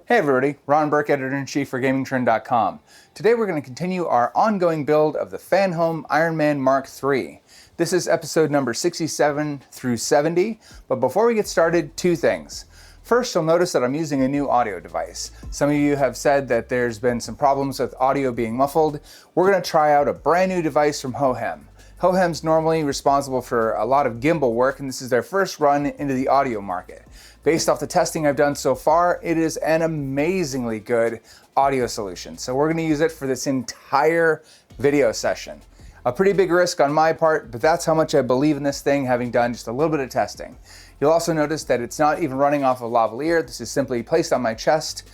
Hey everybody, Ron Burke, Editor-in-Chief for GamingTrend.com. Today we're going to continue our ongoing build of the Fanhome Iron Man Mark III. This is episode number 67 through 70, but before we get started, two things. First, you'll notice that I'm using a new audio device. Some of you have said that there's been some problems with audio being muffled. We're going to try out a brand new device from Fanhome. Fanhome's normally responsible for a lot of gimbal work, and this is their first run into the audio market. Based off the testing I've done so far, it is an amazingly good audio solution. So we're going to use it for this entire video session. A pretty big risk on my part, but that's how much I believe in this thing, having done just a little bit of testing. You'll also notice that it's not even running off a lavalier. This is simply placed on my chest.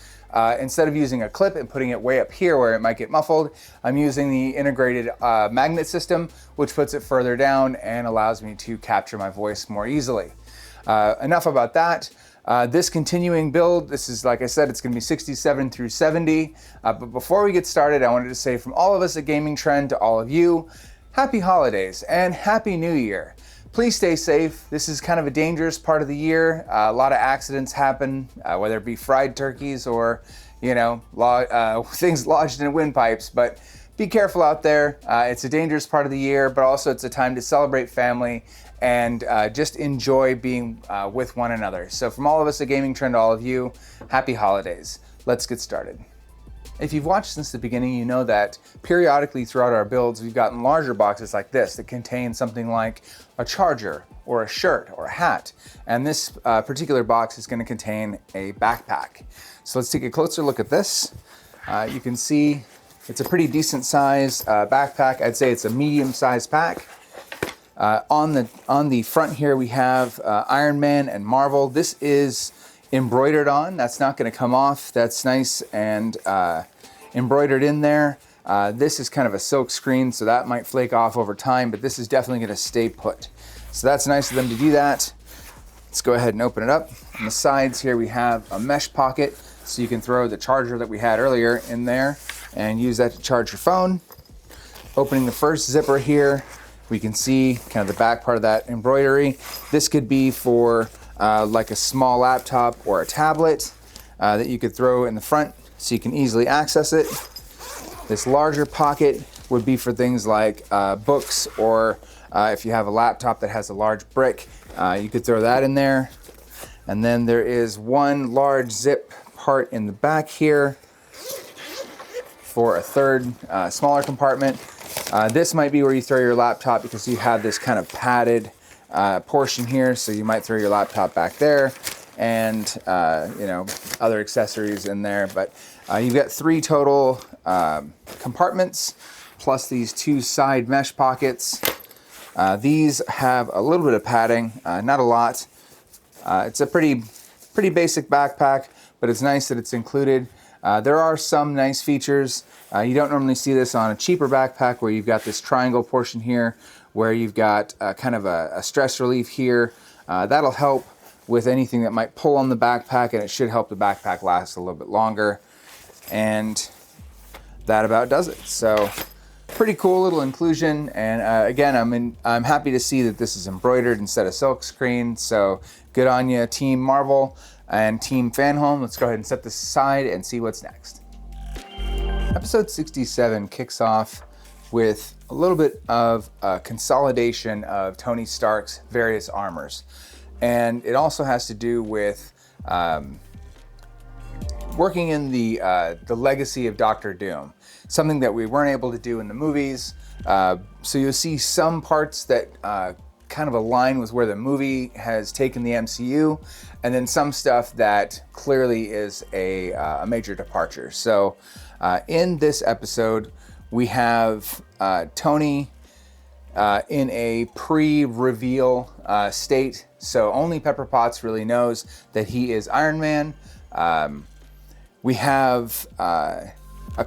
Instead of using a clip and putting it way up here where it might get muffled, I'm using the integrated magnet system, which puts it further down and allows me to capture my voice more easily. Enough about that. This continuing build, this is, like I said, it's going to be 67 through 70. But before we get started, I wanted to say from all of us at Gaming Trend to all of you, happy holidays and happy new year. Please stay safe. This is kind of a dangerous part of the year. A lot of accidents happen, whether it be fried turkeys or, things lodged in windpipes. But be careful out there. It's a dangerous part of the year, but also it's a time to celebrate family and just enjoy being with one another. So from all of us at Gaming Trend, all of you, happy holidays. Let's get started. If you've watched since the beginning, you know that periodically throughout our builds, we've gotten larger boxes like this that contain something like a charger or a shirt or a hat. And this particular box is going to contain a backpack. So let's take a closer look at this. You can see it's a pretty decent size backpack. I'd say it's a medium-sized pack. On the front here, we have Iron Man and Marvel. This is embroidered on. That's not going to come off. That's nice and embroidered in there. This is kind of a silk screen, so that might flake off over time, but this is definitely going to stay put. So that's nice of them to do that. Let's go ahead and open it up. On the sides here, we have a mesh pocket, so you can throw the charger that we had earlier in there and use that to charge your phone. Opening the first zipper here, we can see kind of the back part of that embroidery. This could be for like a small laptop or a tablet that you could throw in the front so you can easily access it. This larger pocket would be for things like books, or if you have a laptop that has a large brick, you could throw that in there. And then there is one large zip part in the back here for a third smaller compartment. This might be where you throw your laptop because you have this kind of padded portion here, so you might throw your laptop back there and other accessories in there. But you've got three total compartments plus these two side mesh pockets. These have a little bit of padding, not a lot. It's a pretty basic backpack, but it's nice that it's included. There are some nice features. You don't normally see this on a cheaper backpack where you've got this triangle portion here where you've got kind of a stress relief here. That'll help with anything that might pull on the backpack, and it should help the backpack last a little bit longer. And that about does it. So pretty cool little inclusion. And again, I'm happy to see that this is embroidered instead of silk screen. So good on you, Team Marvel and Team Fanhome. Let's go ahead and set this aside and see what's next. Episode 67 kicks off with a little bit of a consolidation of Tony Stark's various armors. And it also has to do with working in the legacy of Doctor Doom, something that we weren't able to do in the movies. So you'll see some parts that kind of align with where the movie has taken the MCU, and then some stuff that clearly is a major departure. So in this episode, we have Tony in a pre-reveal state, so only Pepper Potts really knows that he is Iron Man. We have a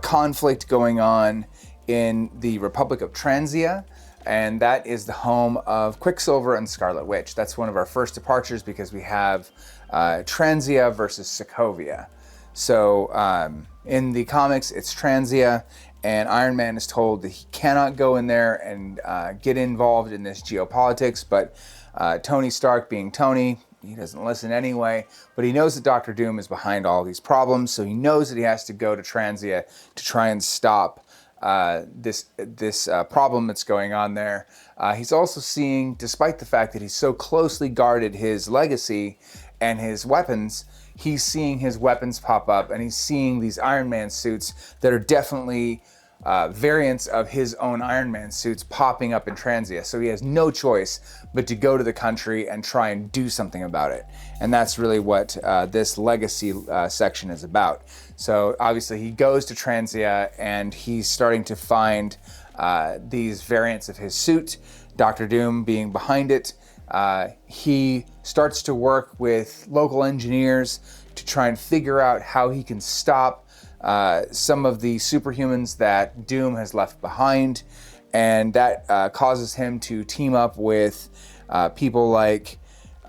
conflict going on in the Republic of Transia, and that is the home of Quicksilver and Scarlet Witch. That's one of our first departures because we have Transia versus Sokovia. So in the comics, it's Transia, and Iron Man is told that he cannot go in there and get involved in this geopolitics, but Tony Stark, being Tony, he doesn't listen anyway, but he knows that Doctor Doom is behind all these problems, so he knows that he has to go to Transia to try and stop this problem that's going on there. He's also seeing, despite the fact that he's so closely guarded his legacy and his weapons, he's seeing his weapons pop up, and he's seeing these Iron Man suits that are definitely variants of his own Iron Man suits popping up in Transia. So he has no choice but to go to the country and try and do something about it. And that's really what this legacy section is about. So obviously he goes to Transia and he's starting to find these variants of his suit, Doctor Doom being behind it. He starts to work with local engineers to try and figure out how he can stop some of the superhumans that Doom has left behind, and that causes him to team up with people like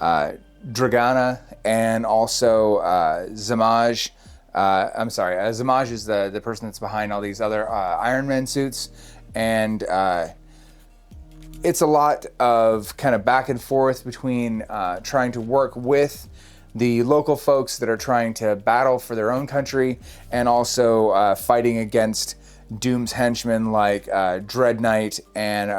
Dragana and also Zamaj. Zamaj is the person that's behind all these other Iron Man suits, and it's a lot of kind of back and forth between trying to work with the local folks that are trying to battle for their own country, and also fighting against Doom's henchmen like Dread Knight and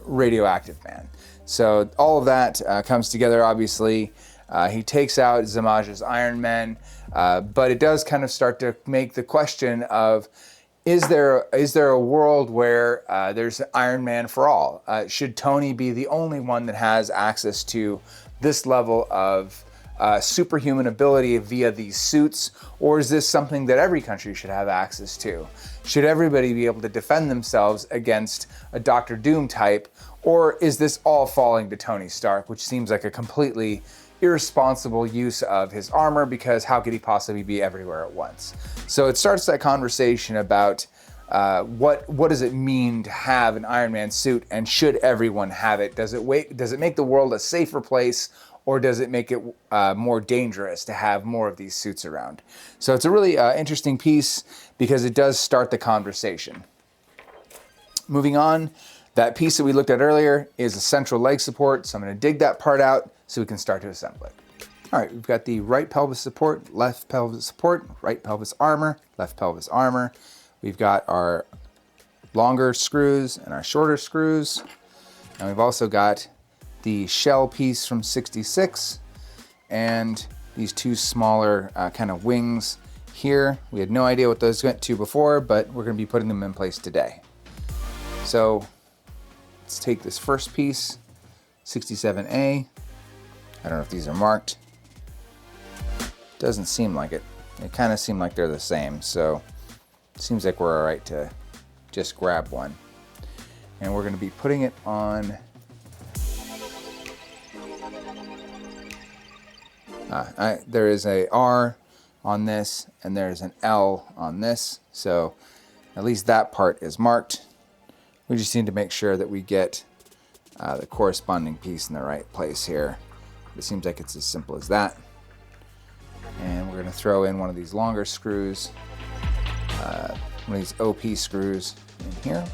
Radioactive Man. So all of that comes together, obviously. He takes out Zamaj's Iron Men, but it does kind of start to make the question of, is there a world where there's Iron Man for all? Should Tony be the only one that has access to this level of superhuman ability via these suits, or is this something that every country should have access to? Should everybody be able to defend themselves against a Doctor Doom type, or is this all falling to Tony Stark, which seems like a completely irresponsible use of his armor, because how could he possibly be everywhere at once? So it starts that conversation about what does it mean to have an Iron Man suit, and should everyone have it? Does it make the world a safer place, or does it make it more dangerous to have more of these suits around? So it's a really interesting piece because it does start the conversation. Moving on, that piece that we looked at earlier is a central leg support, so I'm going to dig that part out so we can start to assemble it. All right, we've got the right pelvis support, left pelvis support, right pelvis armor, left pelvis armor. We've got our longer screws and our shorter screws, and we've also got the shell piece from 66 and these two smaller kind of wings here. We had no idea what those went to before, but we're going to be putting them in place today. So let's take this first piece, 67A. I don't know if these are marked. Doesn't seem like it. They kind of seem like they're the same, so it seems like we're all right to just grab one. And we're going to be putting it on there is a R on this and there's an L on this, so at least that part is marked. We just need to make sure that we get the corresponding piece in the right place here. It seems like it's as simple as that. And we're going to throw in one of these longer screws, one of these OP screws in here.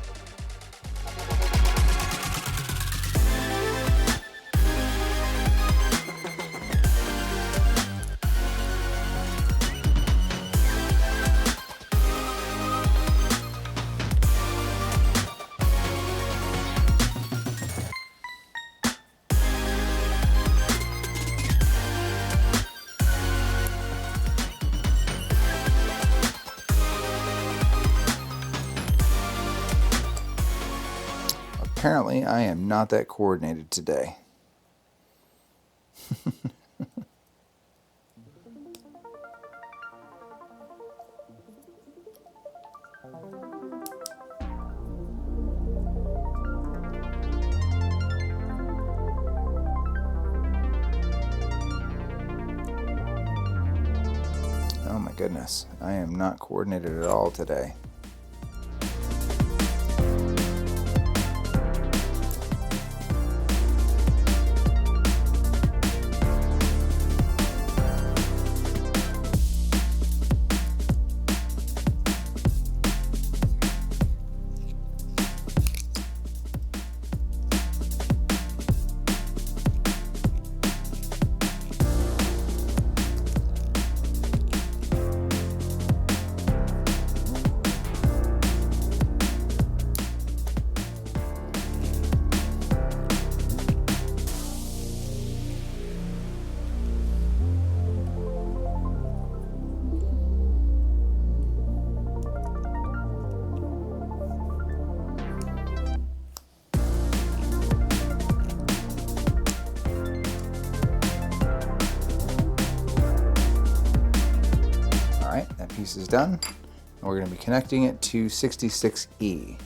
Apparently, I am not that coordinated today. Oh my goodness, I am not coordinated at all today. Alright, that piece is done. And we're going to be connecting it to 66E.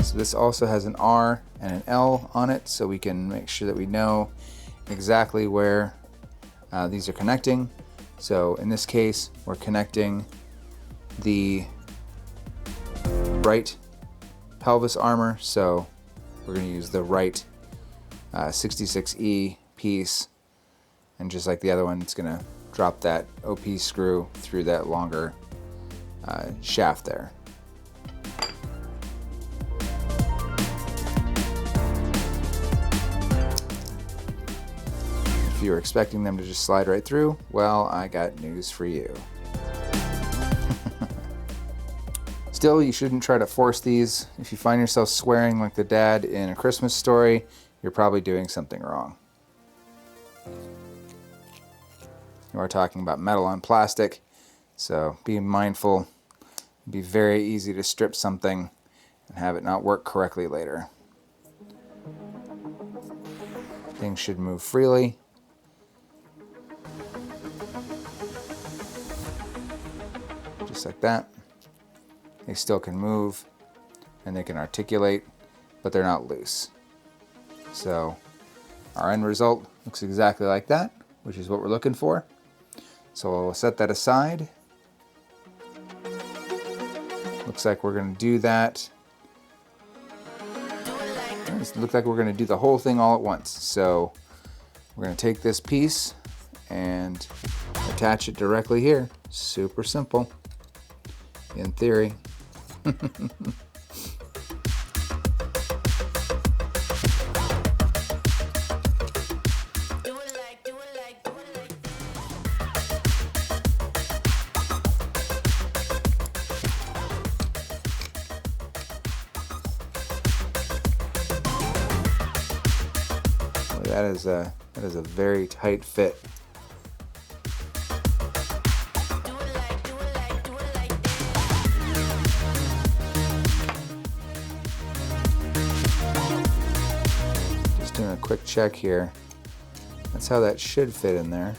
So this also has an R and an L on it, so we can make sure that we know exactly where these are connecting. So in this case, we're connecting the right pelvis armor, so we're going to use the right 66E piece, and just like the other one, it's going to drop that OP screw through that longer shaft there. If you were expecting them to just slide right through, well, I got news for you. Still, you shouldn't try to force these. If you find yourself swearing like the dad in A Christmas Story, you're probably doing something wrong. You are talking about metal on plastic, so be mindful. It'd be very easy to strip something and have it not work correctly later. Things should move freely. Just like that. They still can move and they can articulate, but they're not loose. So our end result looks exactly like that, which is what we're looking for. So we'll set that aside. Looks like we're going to do that. It looks like we're going to do the whole thing all at once. So we're going to take this piece and attach it directly here. Super simple, in theory. That is a very tight fit. Just doing a quick check here. That's how that should fit in there.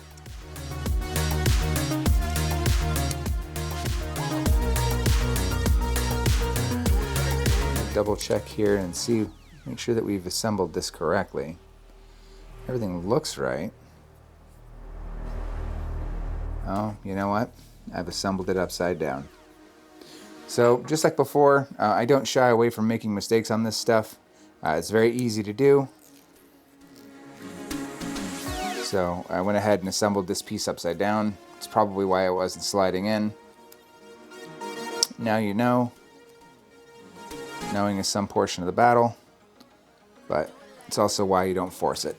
Double check here and see, make sure that we've assembled this correctly. Everything looks right. Oh, you know what? I've assembled it upside down. So just like before, I don't shy away from making mistakes on this stuff. It's very easy to do. So I went ahead and assembled this piece upside down. It's probably why it wasn't sliding in. Now you know. Knowing is some portion of the battle, but it's also why you don't force it.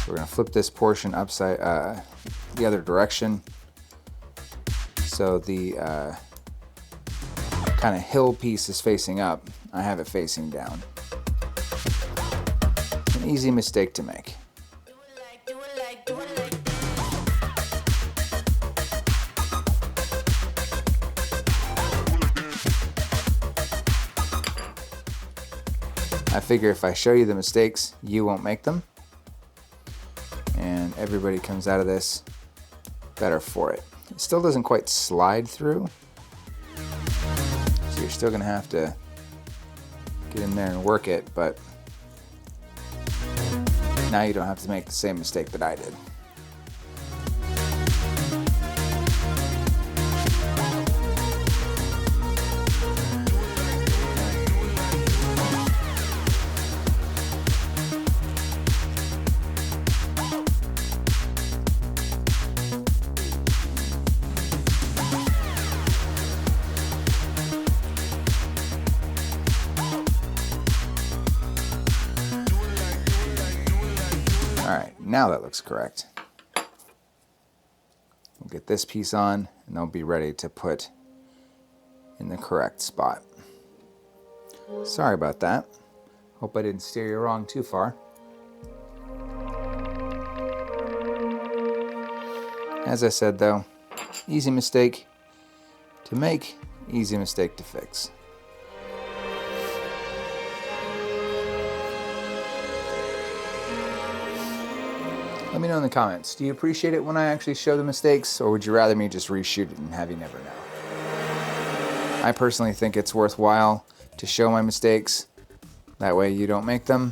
We're going to flip this portion upside the other direction, so the kind of hill piece is facing up. I have it facing down. An easy mistake to make. I figure if I show you the mistakes, you won't make them. And everybody comes out of this better for it. It still doesn't quite slide through. So you're still going to have to get in there and work it, but now you don't have to make the same mistake that I did. Alright, now that looks correct. We'll get this piece on and they'll be ready to put in the correct spot. Sorry about that. Hope I didn't steer you wrong too far. As I said though, easy mistake to make, easy mistake to fix. Let me know in the comments. Do you appreciate it when I actually show the mistakes, or would you rather me just reshoot it and have you never know? I personally think it's worthwhile to show my mistakes. That way you don't make them.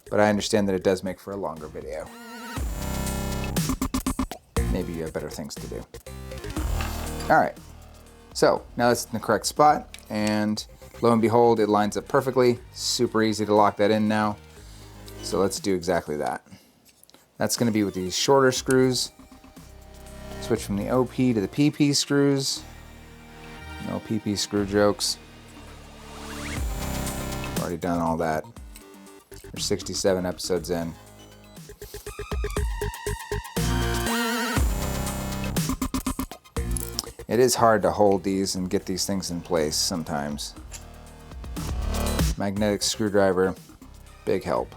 But I understand that it does make for a longer video. Maybe you have better things to do. All right, so now that's in the correct spot, and lo and behold, it lines up perfectly. Super easy to lock that in now. So let's do exactly that. That's going to be with these shorter screws. Switch from the OP to the PP screws. No PP screw jokes. Already done all that. We're 67 episodes in. It is hard to hold these and get these things in place sometimes. Magnetic screwdriver, big help.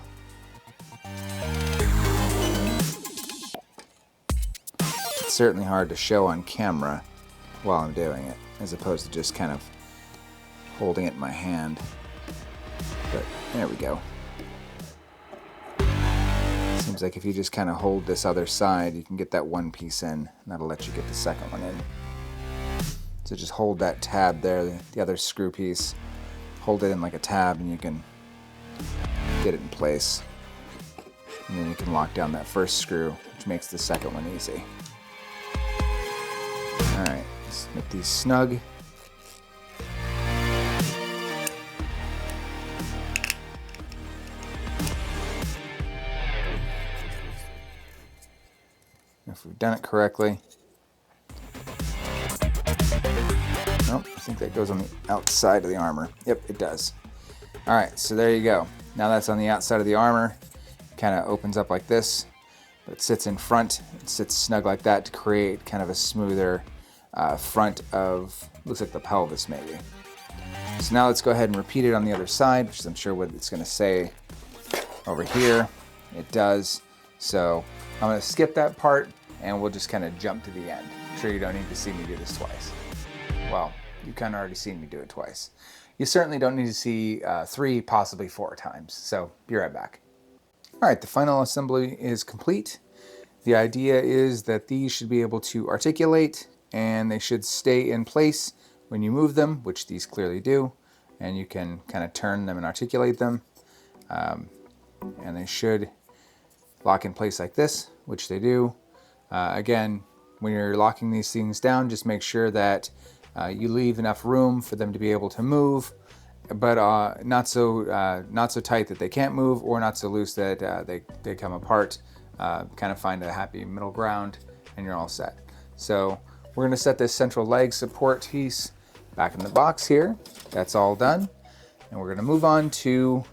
It's certainly hard to show on camera while I'm doing it, as opposed to just kind of holding it in my hand. But there we go. Seems like if you just kind of hold this other side, you can get that one piece in, and that'll let you get the second one in. So just hold that tab there, the other screw piece, hold it in like a tab, and you can get it in place. And then you can lock down that first screw, which makes the second one easy. All right, let's make these snug. If we've done it correctly. Nope, I think that goes on the outside of the armor. Yep, it does. All right, so there you go. Now that's on the outside of the armor. Kind of opens up like this, but it sits in front. It sits snug like that to create kind of a smoother front of, looks like the pelvis maybe. So now let's go ahead and repeat it on the other side, which I'm sure what it's going to say over here. It does. So I'm going to skip that part and we'll just kind of jump to the end. I'm sure you don't need to see me do this twice. Well, you kind of already seen me do it twice. You certainly don't need to see 3, possibly 4 times. So be right back. All right, the final assembly is complete. The idea is that these should be able to articulate and they should stay in place when you move them, which these clearly do. And you can kind of turn them and articulate them. And they should lock in place like this, which they do. Again, when you're locking these things down, just make sure that you leave enough room for them to be able to move, but not so tight that they can't move, or not so loose that they come apart. Kind of find a happy middle ground, and you're all set. So we're going to set this central leg support piece back in the box here. That's all done, and we're going to move on to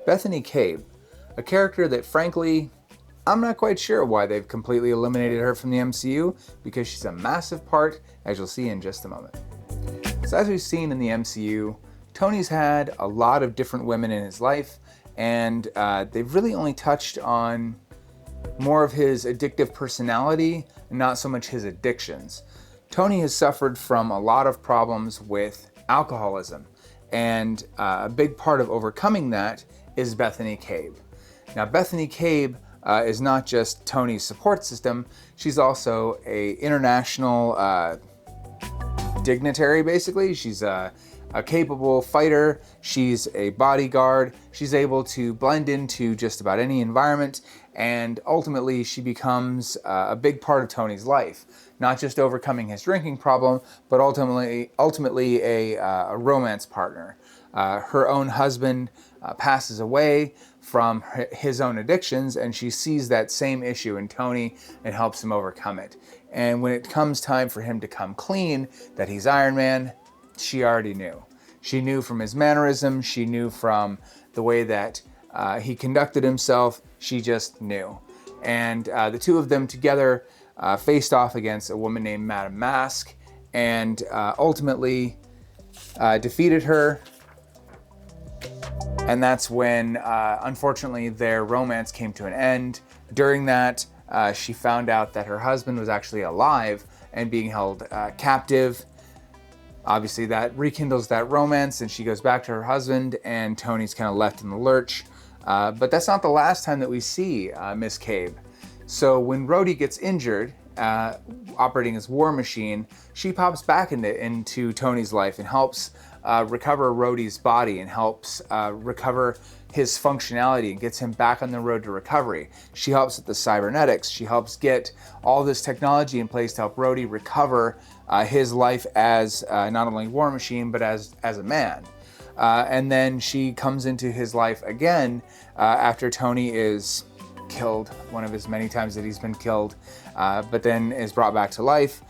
Bethany Cabe, a character that frankly I'm not quite sure why they've completely eliminated her from the MCU, because she's a massive part, as you'll see in just a moment. So as we've seen in the MCU, Tony's had a lot of different women in his life, and they've really only touched on more of his addictive personality and not so much his addictions. Tony has suffered from a lot of problems with alcoholism, and a big part of overcoming that is Bethany Cabe. Now, Bethany Cabe is not just Tony's support system, she's also an international dignitary, basically. She's a capable fighter, she's a bodyguard, she's able to blend into just about any environment, and ultimately she becomes a big part of Tony's life. Not just overcoming his drinking problem, but ultimately a romance partner. Her own husband passes away from his own addictions, and she sees that same issue in Tony and helps him overcome it. And when it comes time for him to come clean that he's Iron Man, she already knew. She knew from his mannerisms, she knew from the way that he conducted himself, she just knew. And the two of them together faced off against a woman named Madame Mask, and ultimately defeated her. And that's when, unfortunately, their romance came to an end. During that, she found out that her husband was actually alive and being held captive. Obviously, that rekindles that romance, and she goes back to her husband, and Tony's kind of left in the lurch. But that's not the last time that we see Miss Cabe. So when Rhodey gets injured, operating as War Machine, she pops back into Tony's life and helps recover Rhodey's body and helps recover his functionality and gets him back on the road to recovery. She helps with the cybernetics. She helps get all this technology in place to help Rhodey recover his life as not only War Machine, but as a man. And then she comes into his life again after Tony is killed, one of his many times that he's been killed, but then is brought back to life.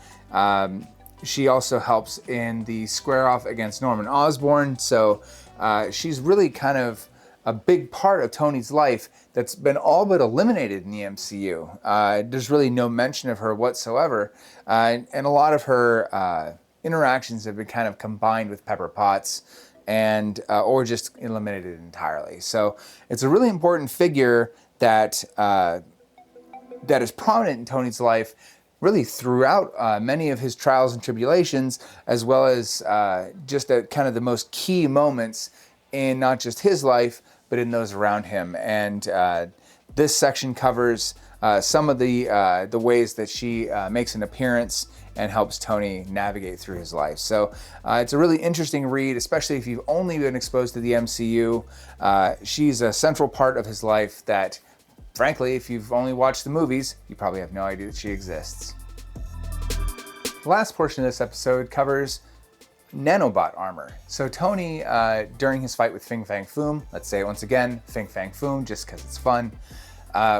She also helps in the square off against Norman Osborn, so she's really kind of a big part of Tony's life that's been all but eliminated in the MCU. There's really no mention of her whatsoever, and a lot of her interactions have been kind of combined with Pepper Potts, and or just eliminated entirely. So it's a really important figure that is prominent in Tony's life, really throughout many of his trials and tribulations, as well as just at kind of the most key moments in not just his life, but in those around him. And this section covers some of the ways that she makes an appearance and helps Tony navigate through his life. So it's a really interesting read, especially if you've only been exposed to the MCU. She's a central part of his life that, frankly, if you've only watched the movies, you probably have no idea that she exists. The last portion of this episode covers Nanobot armor. So Tony, during his fight with Fing Fang Foom, let's say it once again, Fing Fang Foom, just because it's fun,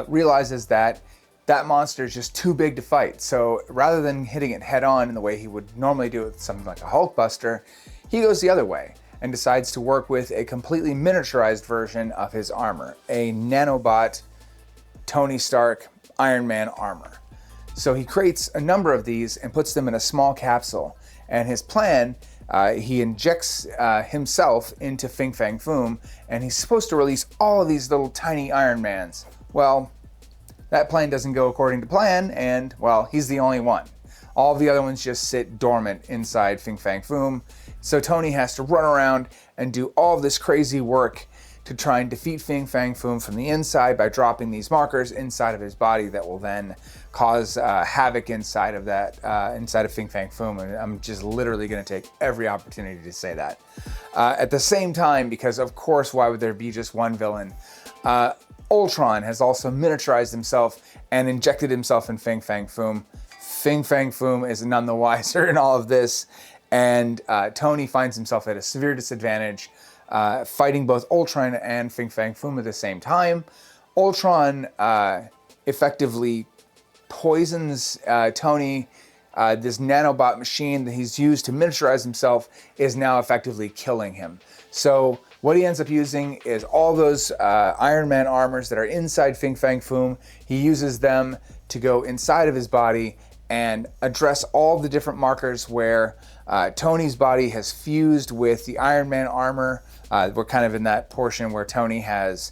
realizes that monster is just too big to fight. So rather than hitting it head on in the way he would normally do it with something like a Hulkbuster, he goes the other way and decides to work with a completely miniaturized version of his armor, a Nanobot Tony Stark Iron Man armor. So he creates a number of these and puts them in a small capsule. And his plan, he injects himself into Fing Fang Foom, and he's supposed to release all of these little tiny Iron Mans. Well, that plan doesn't go according to plan, and, well, he's the only one. All of the other ones just sit dormant inside Fing Fang Foom. So Tony has to run around and do all of this crazy work to try and defeat Fing Fang Foom from the inside by dropping these markers inside of his body that will then cause havoc inside of Fing Fang Foom. And I'm just literally going to take every opportunity to say that. At the same time, because of course, why would there be just one villain? Ultron has also miniaturized himself and injected himself in Fing Fang Foom. Fing Fang Foom is none the wiser in all of this, and Tony finds himself at a severe disadvantage, fighting both Ultron and Fing Fang Foom at the same time. Ultron effectively poisons Tony. This nanobot machine that he's used to miniaturize himself is now effectively killing him. So what he ends up using is all those Iron Man armors that are inside Fing Fang Foom. He uses them to go inside of his body and address all the different markers where Tony's body has fused with the Iron Man armor. We're kind of in that portion where Tony has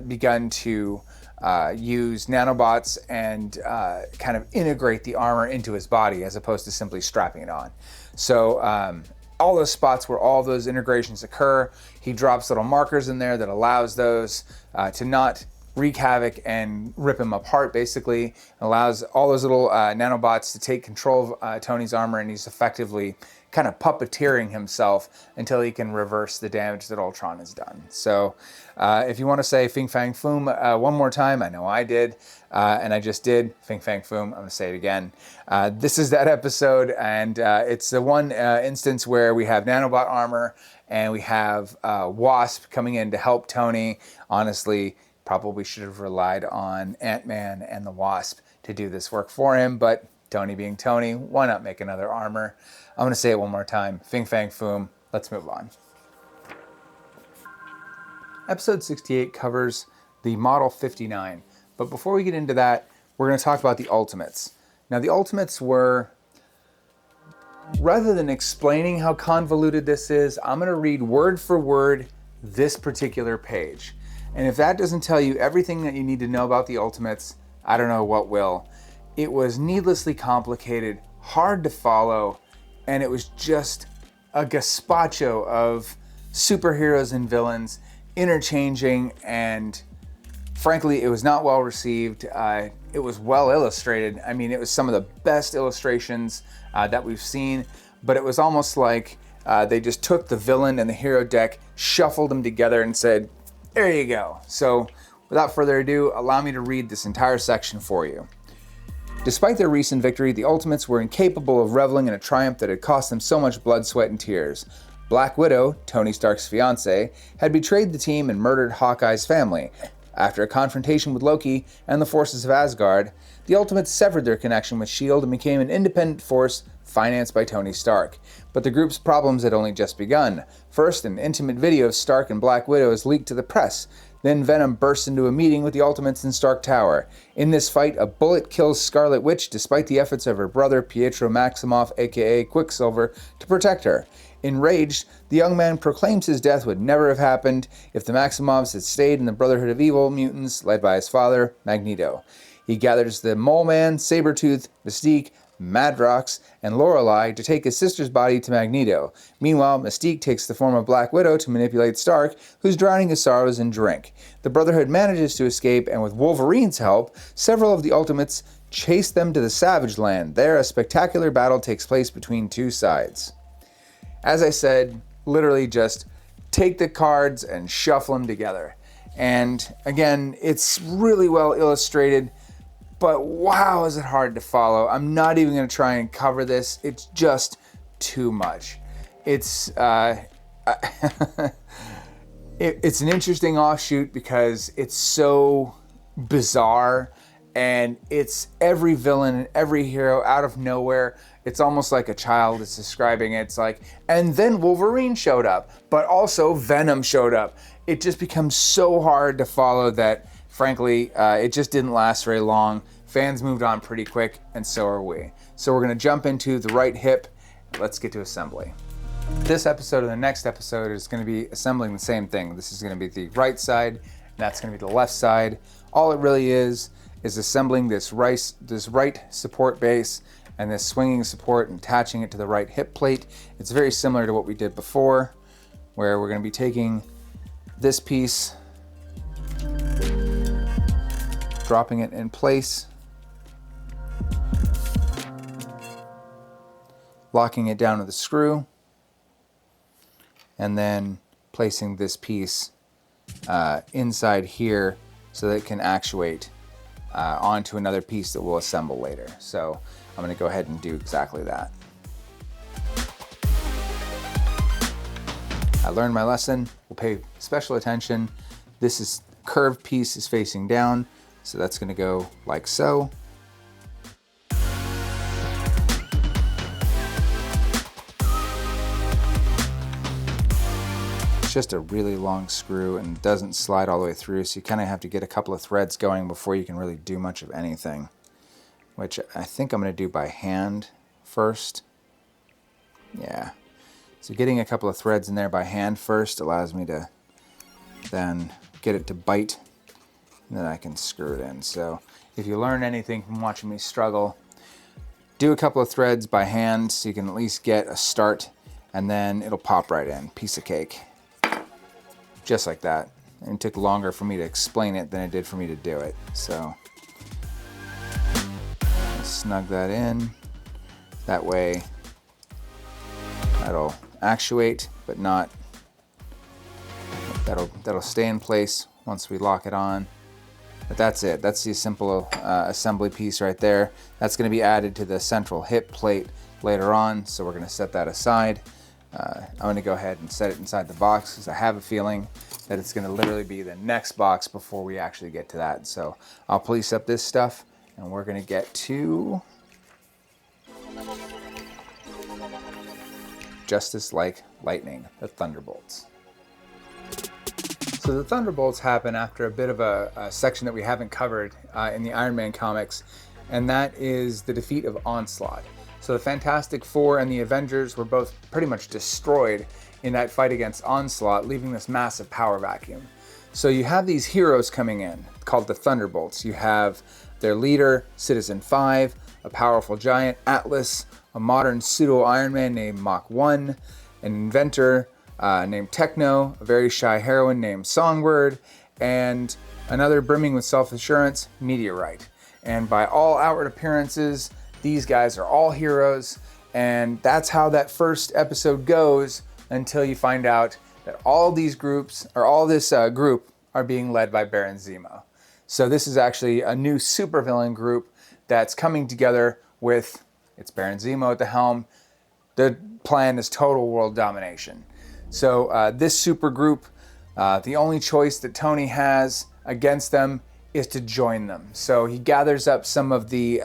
begun to use nanobots and kind of integrate the armor into his body as opposed to simply strapping it on. So all those spots where all those integrations occur, he drops little markers in there that allows those to not wreak havoc and rip him apart, basically. Allows all those little nanobots to take control of Tony's armor, and he's effectively kind of puppeteering himself until he can reverse the damage that Ultron has done. So if you want to say Fing Fang Foom one more time, I know I did, and I just did, Fing Fang Foom, I'm going to say it again. This is that episode, and it's the one instance where we have nanobot armor, and we have Wasp coming in to help Tony. Honestly, probably should have relied on Ant-Man and the Wasp to do this work for him, but Tony being Tony, why not make another armor? I'm going to say it one more time. Fing Fang Foom. Let's move on. Episode 68 covers the Model 59, but before we get into that, we're going to talk about the Ultimates. Now, the Ultimates were, rather than explaining how convoluted this is, I'm going to read word for word this particular page. And if that doesn't tell you everything that you need to know about the Ultimates, I don't know what will. It was needlessly complicated, hard to follow, and it was just a gazpacho of superheroes and villains. interchanging, and frankly, it was not well received. It was well illustrated. I mean, it was some of the best illustrations that we've seen, but it was almost like they just took the villain and the hero deck, shuffled them together and said, there you go. So without further ado, allow me to read this entire section for you. Despite their recent victory, the Ultimates were incapable of reveling in a triumph that had cost them so much blood, sweat, and tears. Black Widow, Tony Stark's fiancée, had betrayed the team and murdered Hawkeye's family. After a confrontation with Loki and the forces of Asgard, the Ultimates severed their connection with S.H.I.E.L.D. and became an independent force financed by Tony Stark. But the group's problems had only just begun. First, an intimate video of Stark and Black Widow is leaked to the press. Then Venom bursts into a meeting with the Ultimates in Stark Tower. In this fight, a bullet kills Scarlet Witch despite the efforts of her brother Pietro Maximoff, aka Quicksilver, to protect her. Enraged, the young man proclaims his death would never have happened if the Maximoffs had stayed in the Brotherhood of Evil mutants led by his father, Magneto. He gathers the Mole Man, Sabretooth, Mystique, Madrox, and Lorelei to take his sister's body to Magneto. Meanwhile, Mystique takes the form of Black Widow to manipulate Stark, who's drowning his sorrows in drink. The Brotherhood manages to escape, and with Wolverine's help, several of the Ultimates chase them to the Savage Land. There, a spectacular battle takes place between two sides. As I said, literally just take the cards and shuffle them together. And again, it's really well illustrated, but wow, is it hard to follow. I'm not even going to try and cover this. It's just too much. It's it's an interesting offshoot because it's so bizarre, and it's every villain and every hero out of nowhere. It's almost like a child is describing it. It's like, and then Wolverine showed up, but also Venom showed up. It just becomes so hard to follow that, frankly, it just didn't last very long. Fans moved on pretty quick, and so are we. So we're gonna jump into the right hip. Let's get to assembly. This episode and the next episode is gonna be assembling the same thing. This is gonna be the right side, and that's gonna be the left side. All it really is assembling this right support base and this swinging support and attaching it to the right hip plate. It's very similar to what we did before, where we're gonna be taking this piece, dropping it in place, locking it down with a screw, and then placing this piece inside here so that it can actuate onto another piece that we'll assemble later. So I'm going to go ahead and do exactly that. I learned my lesson. We'll pay special attention. This curved piece is facing down, so that's going to go like so. It's just a really long screw and doesn't slide all the way through, so you kind of have to get a couple of threads going before you can really do much of anything, which I think I'm going to do by hand first. Yeah. So getting a couple of threads in there by hand first allows me to then get it to bite, and then I can screw it in. So if you learn anything from watching me struggle, do a couple of threads by hand so you can at least get a start, and then it'll pop right in. Piece of cake. Just like that. And it took longer for me to explain it than it did for me to do it. So snug that in. That way that'll actuate, but not, that'll stay in place once we lock it on. But that's it. That's the simple assembly piece right there. That's going to be added to the central hip plate later on, so we're going to set that aside. I'm going to go ahead and set it inside the box because I have a feeling that it's going to literally be the next box before we actually get to that. So I'll police up this stuff, and we're going to get to Justice Like Lightning, the Thunderbolts. So the Thunderbolts happen after a bit of a section that we haven't covered in the Iron Man comics, and that is the defeat of Onslaught. So the Fantastic Four and the Avengers were both pretty much destroyed in that fight against Onslaught, leaving this massive power vacuum. So you have these heroes coming in, called the Thunderbolts. You have their leader, Citizen 5, a powerful giant, Atlas, a modern pseudo-Iron Man named Mach 1, an inventor, named Techno, a very shy heroine named Songbird, and another brimming with self-assurance, Meteorite. And by all outward appearances, these guys are all heroes, and that's how that first episode goes until you find out that all these groups, or all this group, are being led by Baron Zemo. So this is actually a new supervillain group that's coming together with, it's Baron Zemo at the helm. The plan is total world domination. So this super group, the only choice that Tony has against them is to join them. So he gathers up some of the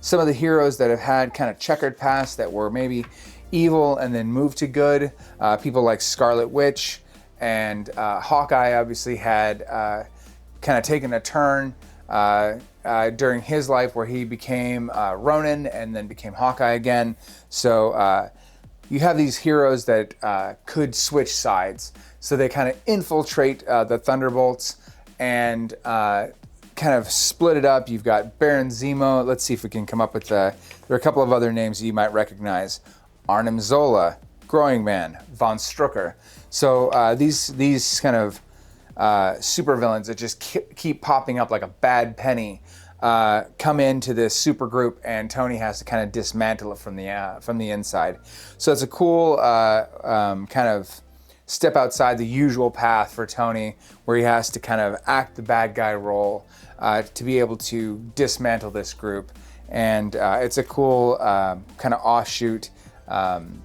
heroes that have had kind of checkered past, that were maybe evil and then moved to good. People like Scarlet Witch and Hawkeye obviously had kind of taken a turn during his life, where he became Ronin and then became Hawkeye again. So you have these heroes that could switch sides. So they kind of infiltrate the Thunderbolts and kind of split it up. You've got Baron Zemo. Let's see if we can come up with there are a couple of other names you might recognize. Arnim Zola, Growing Man, Von Strucker. So these kind of supervillains that just keep popping up like a bad penny come into this super group, and Tony has to kind of dismantle it from the inside. So it's a cool kind of step outside the usual path for Tony, where he has to kind of act the bad guy role to be able to dismantle this group. And it's a cool kind of offshoot.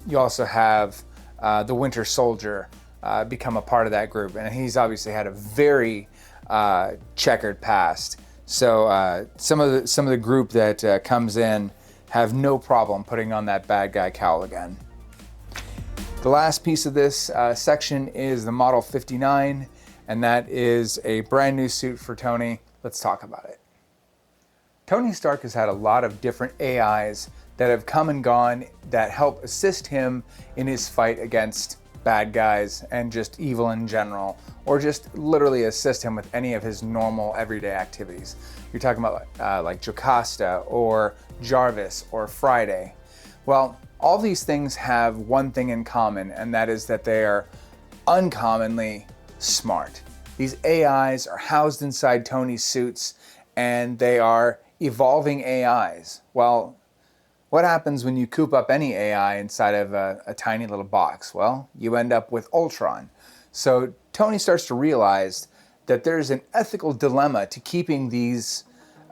You also have the Winter Soldier become a part of that group, and he's obviously had a very checkered past. So some of the group that comes in have no problem putting on that bad guy cowl again. The last piece of this section is the Model 59, and that is a brand new suit for Tony. Let's talk about it. Tony Stark has had a lot of different AIs that have come and gone that help assist him in his fight against bad guys and just evil in general, or just literally assist him with any of his normal everyday activities. You're talking about like Jocasta or Jarvis or Friday. Well, all these things have one thing in common, and that is that they are uncommonly smart. These AIs are housed inside Tony's suits, and they are evolving AIs. Well, what happens when you coop up any AI inside of a tiny little box? Well, you end up with Ultron. So Tony starts to realize that there's an ethical dilemma to keeping these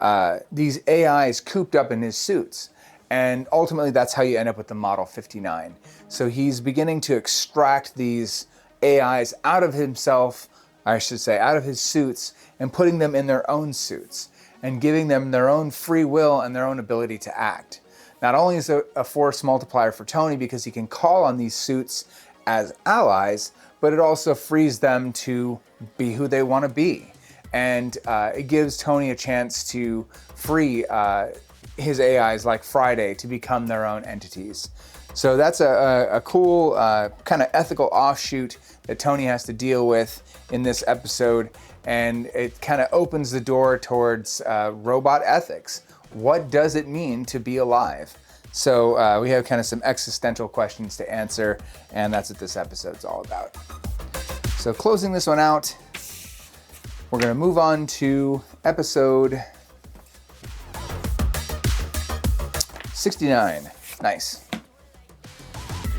AIs cooped up in his suits. And ultimately, that's how you end up with the Model 59. So he's beginning to extract these AIs out of himself, I should say, out of his suits, and putting them in their own suits, and giving them their own free will and their own ability to act. Not only is it a force multiplier for Tony because he can call on these suits as allies, but it also frees them to be who they want to be. And it gives Tony a chance to free his AIs like Friday to become their own entities. So that's a cool kind of ethical offshoot that Tony has to deal with in this episode. And it kind of opens the door towards robot ethics. What does it mean to be alive? So we have kind of some existential questions to answer, and that's what this episode's all about. So closing this one out, we're going to move on to episode 69. Nice.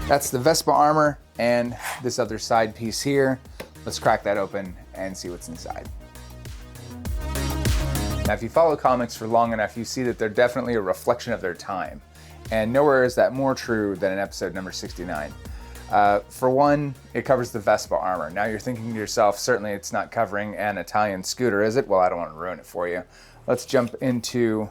That's the Vespa armor and this other side piece here. Let's crack that open and see what's inside. Now, if you follow comics for long enough, you see that they're definitely a reflection of their time. And nowhere is that more true than in episode number 69. For one, it covers the Vespa armor. Now you're thinking to yourself, certainly it's not covering an Italian scooter, is it? Well, I don't want to ruin it for you. Let's jump into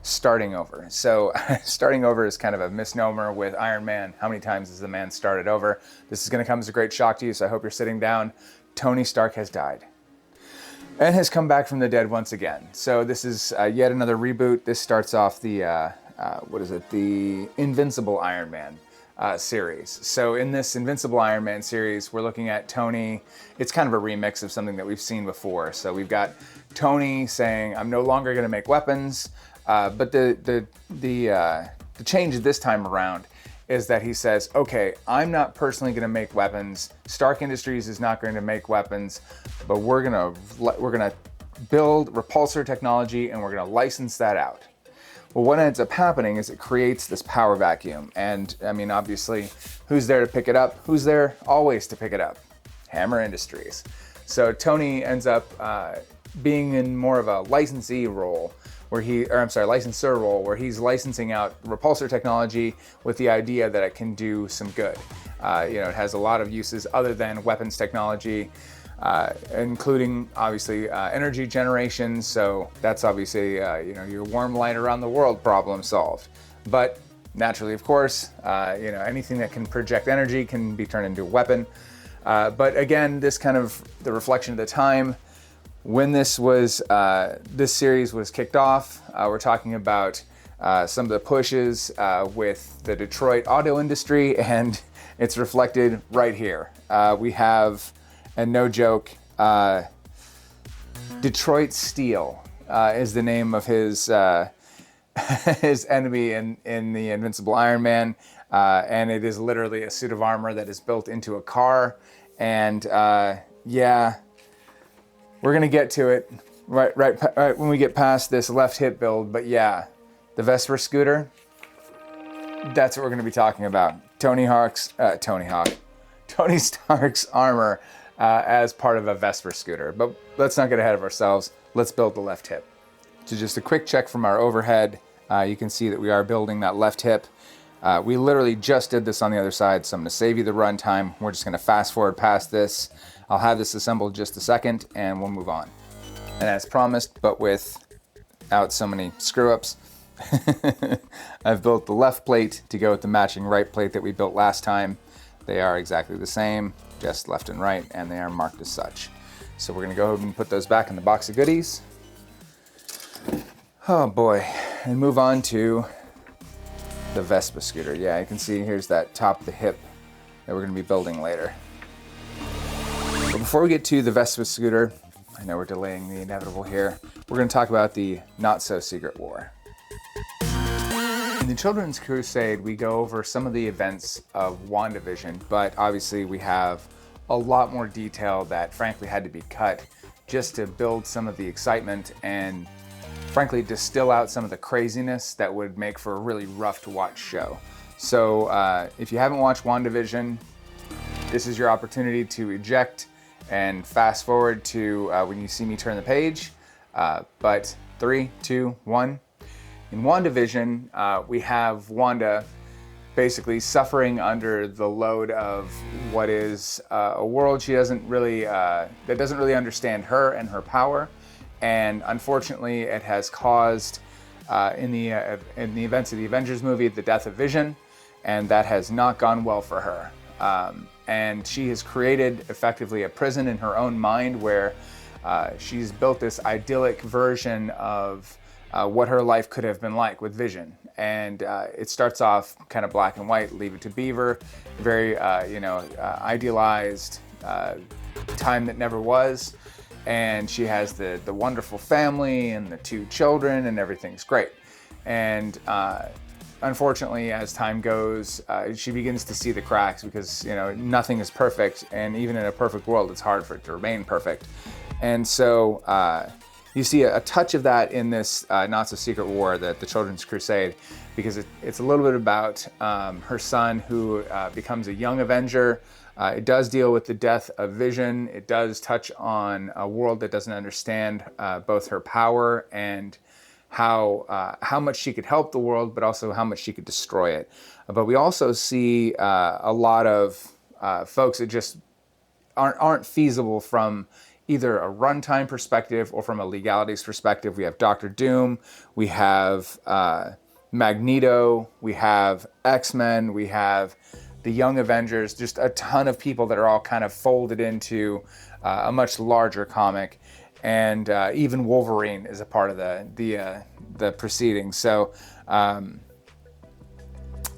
starting over. So starting over is kind of a misnomer with Iron Man. How many times has the man started over? This is going to come as a great shock to you, so I hope you're sitting down. Tony Stark has died and has come back from the dead once again. So this is yet another reboot. This starts off the, the Invincible Iron Man series. So in this Invincible Iron Man series, we're looking at Tony. It's kind of a remix of something that we've seen before. So we've got Tony saying, I'm no longer going to make weapons. But the change this time around is that he says, okay, I'm not personally going to make weapons. Stark Industries is not going to make weapons, but we're going to build repulsor technology and we're going to license that out. Well, what ends up happening is it creates this power vacuum. And I mean, obviously, who's there to pick it up? Who's there always to pick it up? Hammer Industries. So Tony ends up being in more of a licensee role licensor role, where he's licensing out repulsor technology with the idea that it can do some good. It has a lot of uses other than weapons technology, including obviously energy generation. So that's obviously your warm light around the world problem solved. But naturally, of course, anything that can project energy can be turned into a weapon. But again, this kind of the reflection of the time. When this series was kicked off, we're talking about some of the pushes with the Detroit auto industry, and it's reflected right here. We have, and no joke, Detroit Steel is the name of his his enemy in the Invincible Iron Man, and it is literally a suit of armor that is built into a car, and we're gonna get to it right when we get past this left hip build. But yeah, the Vespa scooter, that's what we're gonna be talking about. Tony Stark's armor as part of a Vespa scooter. But let's not get ahead of ourselves. Let's build the left hip. So just a quick check from our overhead. You can see that we are building that left hip. We literally just did this on the other side, so I'm gonna save you the run time. We're just gonna fast forward past this. I'll have this assembled just a second and we'll move on. And as promised, but without so many screw ups, I've built the left plate to go with the matching right plate that we built last time. They are exactly the same, just left and right, and they are marked as such. So we're gonna go ahead and put those back in the box of goodies. Oh boy, and move on to the Vespa scooter. Yeah, you can see here's that top of the hip that we're gonna be building later. But before we get to the Vespa scooter, I know we're delaying the inevitable here, we're going to talk about the not-so-secret war. In the Children's Crusade, we go over some of the events of WandaVision, but obviously we have a lot more detail that frankly had to be cut just to build some of the excitement and frankly distill out some of the craziness that would make for a really rough to watch show. So if you haven't watched WandaVision, this is your opportunity to eject and fast forward to when you see me turn the page. But 3, 2, 1. In WandaVision, we have Wanda basically suffering under the load of what is a world she doesn't really, that doesn't really understand her and her power. And unfortunately, it has caused, in the events of the Avengers movie, the death of Vision, and that has not gone well for her. And she has created effectively a prison in her own mind where she's built this idyllic version of what her life could have been like with Vision. And it starts off kind of black and white, Leave It to Beaver, very idealized time that never was. And she has the wonderful family and the 2 children and everything's great. And unfortunately, as time goes, she begins to see the cracks because, nothing is perfect. And even in a perfect world, it's hard for it to remain perfect. And so you see a touch of that in this not-so-secret war, the Children's Crusade, because it's a little bit about her son who becomes a young Avenger. It does deal with the death of Vision. It does touch on a world that doesn't understand both her power and how much she could help the world, but also how much she could destroy it. But we also see a lot of folks that just aren't feasible from either a runtime perspective or from a legalities perspective. We have Doctor Doom, we have Magneto, we have X-Men, we have the Young Avengers, just a ton of people that are all kind of folded into a much larger comic. And even Wolverine is a part of the proceedings. So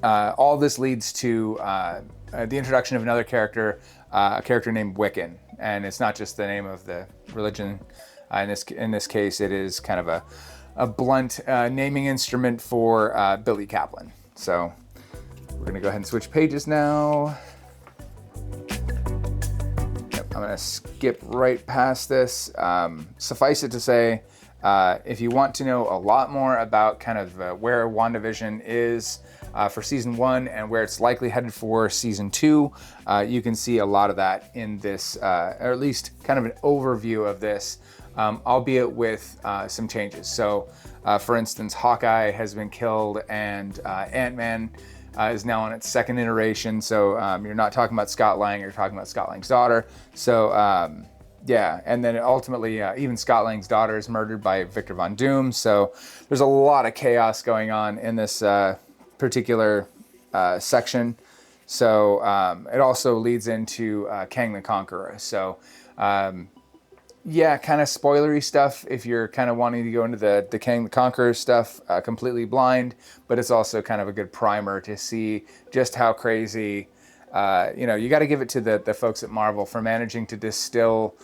all this leads to the introduction of another character, a character named Wiccan, and it's not just the name of the religion. In this case, it is kind of a blunt naming instrument for Billy Kaplan. So We're gonna go ahead and switch pages now. Yep, I'm gonna skip right past this. Suffice it to say, if you want to know a lot more about kind of where WandaVision is for season 1 and where it's likely headed for season 2, you can see a lot of that in this, or at least kind of an overview of this, albeit with some changes. So, for instance, Hawkeye has been killed, and Ant-Man is now on its second iteration. So you're not talking about Scott Lang, you're talking about Scott Lang's daughter. So yeah, and then ultimately even Scott Lang's daughter is murdered by Victor Von Doom. So there's a lot of chaos going on in this particular section. So it also leads into Kang the Conqueror. So yeah, kind of spoilery stuff if you're kind of wanting to go into the Kang the Conqueror stuff completely blind, but it's also kind of a good primer to see just how crazy, you know, you got to give it to the folks at Marvel for managing to distill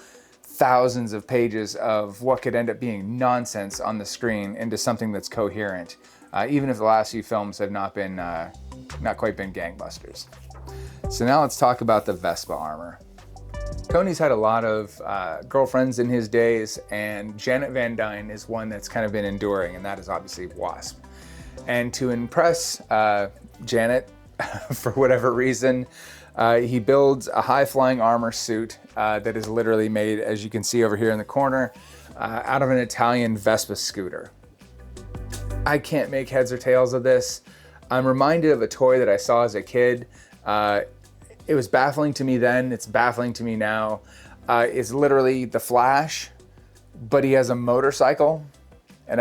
thousands of pages of what could end up being nonsense on the screen into something that's coherent, even if the last few films have not quite been gangbusters. So now let's talk about the Vespa armor. Tony's had a lot of girlfriends in his days, and Janet Van Dyne is one that's kind of been enduring, and that is obviously Wasp. And to impress Janet, for whatever reason, he builds a high-flying armor suit that is literally made, as you can see over here in the corner, out of an Italian Vespa scooter. I can't make heads or tails of this. I'm reminded of a toy that I saw as a kid. It was baffling to me then, it's baffling to me now. It's literally the Flash, but he has a motorcycle. And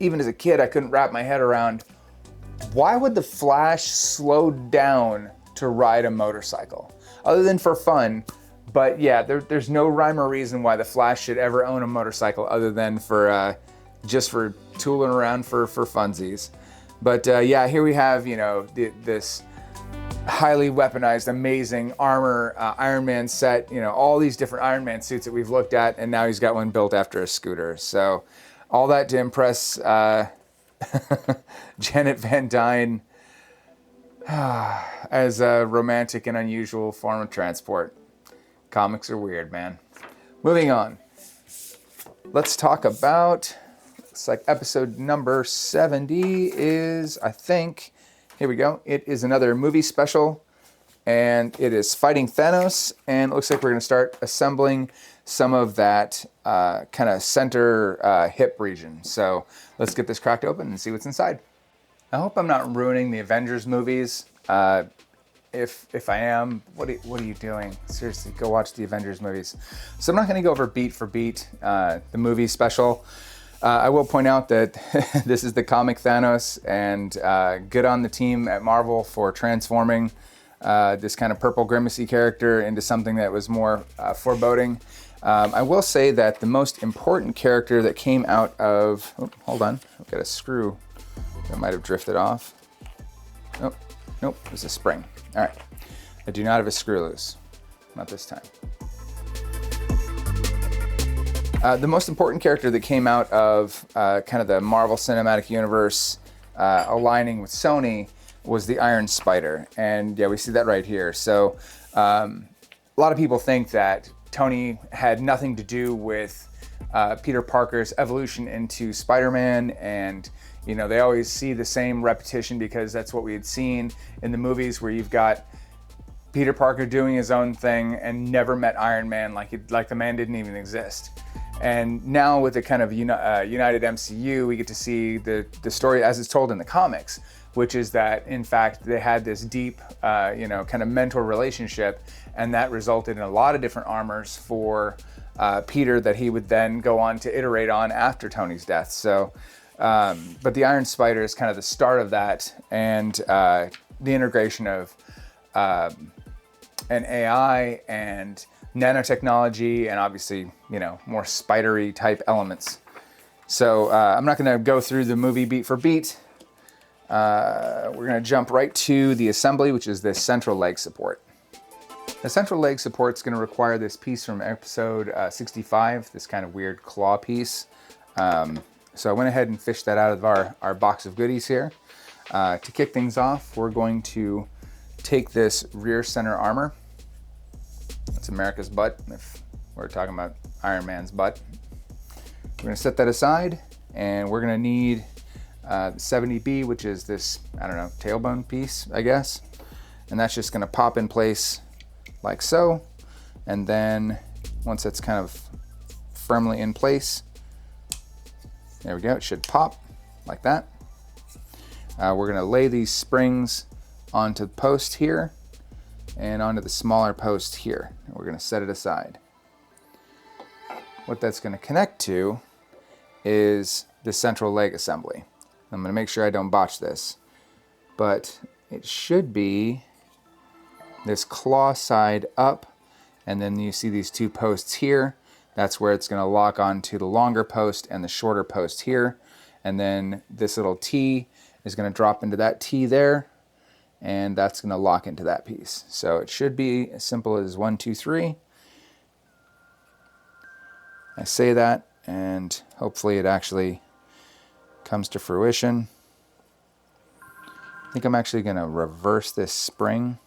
even as a kid, I couldn't wrap my head around, why would the Flash slow down to ride a motorcycle? Other than for fun, but yeah, there's no rhyme or reason why the Flash should ever own a motorcycle other than for just for tooling around for funsies. But yeah, here we have, you know, this highly weaponized, amazing armor Iron Man set, you know, all these different Iron Man suits that we've looked at, and now he's got one built after a scooter. So all that to impress Janet Van Dyne as a romantic and unusual form of transport. Comics are weird, man. Moving on. Let's talk about, looks like episode number 70 is, I think, here we go. It is another movie special, and it is fighting Thanos, and it looks like we're going to start assembling some of that kind of center hip region. So let's get this cracked open and see what's inside. I hope I'm not ruining the Avengers movies. If I am, what are you doing? Seriously, go watch the Avengers movies. So I'm not going to go over beat for beat the movie special. I will point out that this is the comic Thanos, and good on the team at Marvel for transforming this kind of purple grimacy character into something that was more foreboding. I will say that the most important character that came out of... Oh, hold on. I've got a screw that might have drifted off. Nope, nope, it was a spring. All right. I do not have a screw loose. Not this time. The most important character that came out of kind of the Marvel Cinematic Universe aligning with Sony was the Iron Spider. And yeah, we see that right here. So a lot of people think that Tony had nothing to do with Peter Parker's evolution into Spider-Man, and you know, they always see the same repetition because that's what we had seen in the movies, where you've got Peter Parker doing his own thing and never met Iron Man, like the man didn't even exist. And now with the kind of united MCU, we get to see the story as it's told in the comics, which is that in fact they had this deep, you know, kind of mentor relationship, and that resulted in a lot of different armors for Peter that he would then go on to iterate on after Tony's death. So, but the Iron Spider is kind of the start of that, and the integration of an AI and nanotechnology, and obviously, you know, more spidery type elements. So I'm not going to go through the movie beat for beat. We're going to jump right to the assembly, which is this central leg support. The central leg support is going to require this piece from episode 65, this kind of weird claw piece. So I went ahead and fished that out of our box of goodies here. To kick things off, we're going to take this rear center armor. That's America's butt, if we're talking about Iron Man's butt. We're gonna set that aside, and we're gonna need 70B, which is this, I don't know, tailbone piece, I guess. And that's just gonna pop in place like so. And then once it's kind of firmly in place, there we go, it should pop like that. We're gonna lay these springs onto the post here and onto the smaller post here. And we're gonna set it aside. What that's gonna connect to is the central leg assembly. I'm gonna make sure I don't botch this, but it should be this claw side up, and then you see these two posts here. That's where it's gonna lock onto the longer post and the shorter post here. And then this little T is gonna drop into that T there, and that's gonna lock into that piece. So it should be as simple as 1, 2, 3. I say that, and hopefully it actually comes to fruition. I think I'm actually gonna reverse this spring.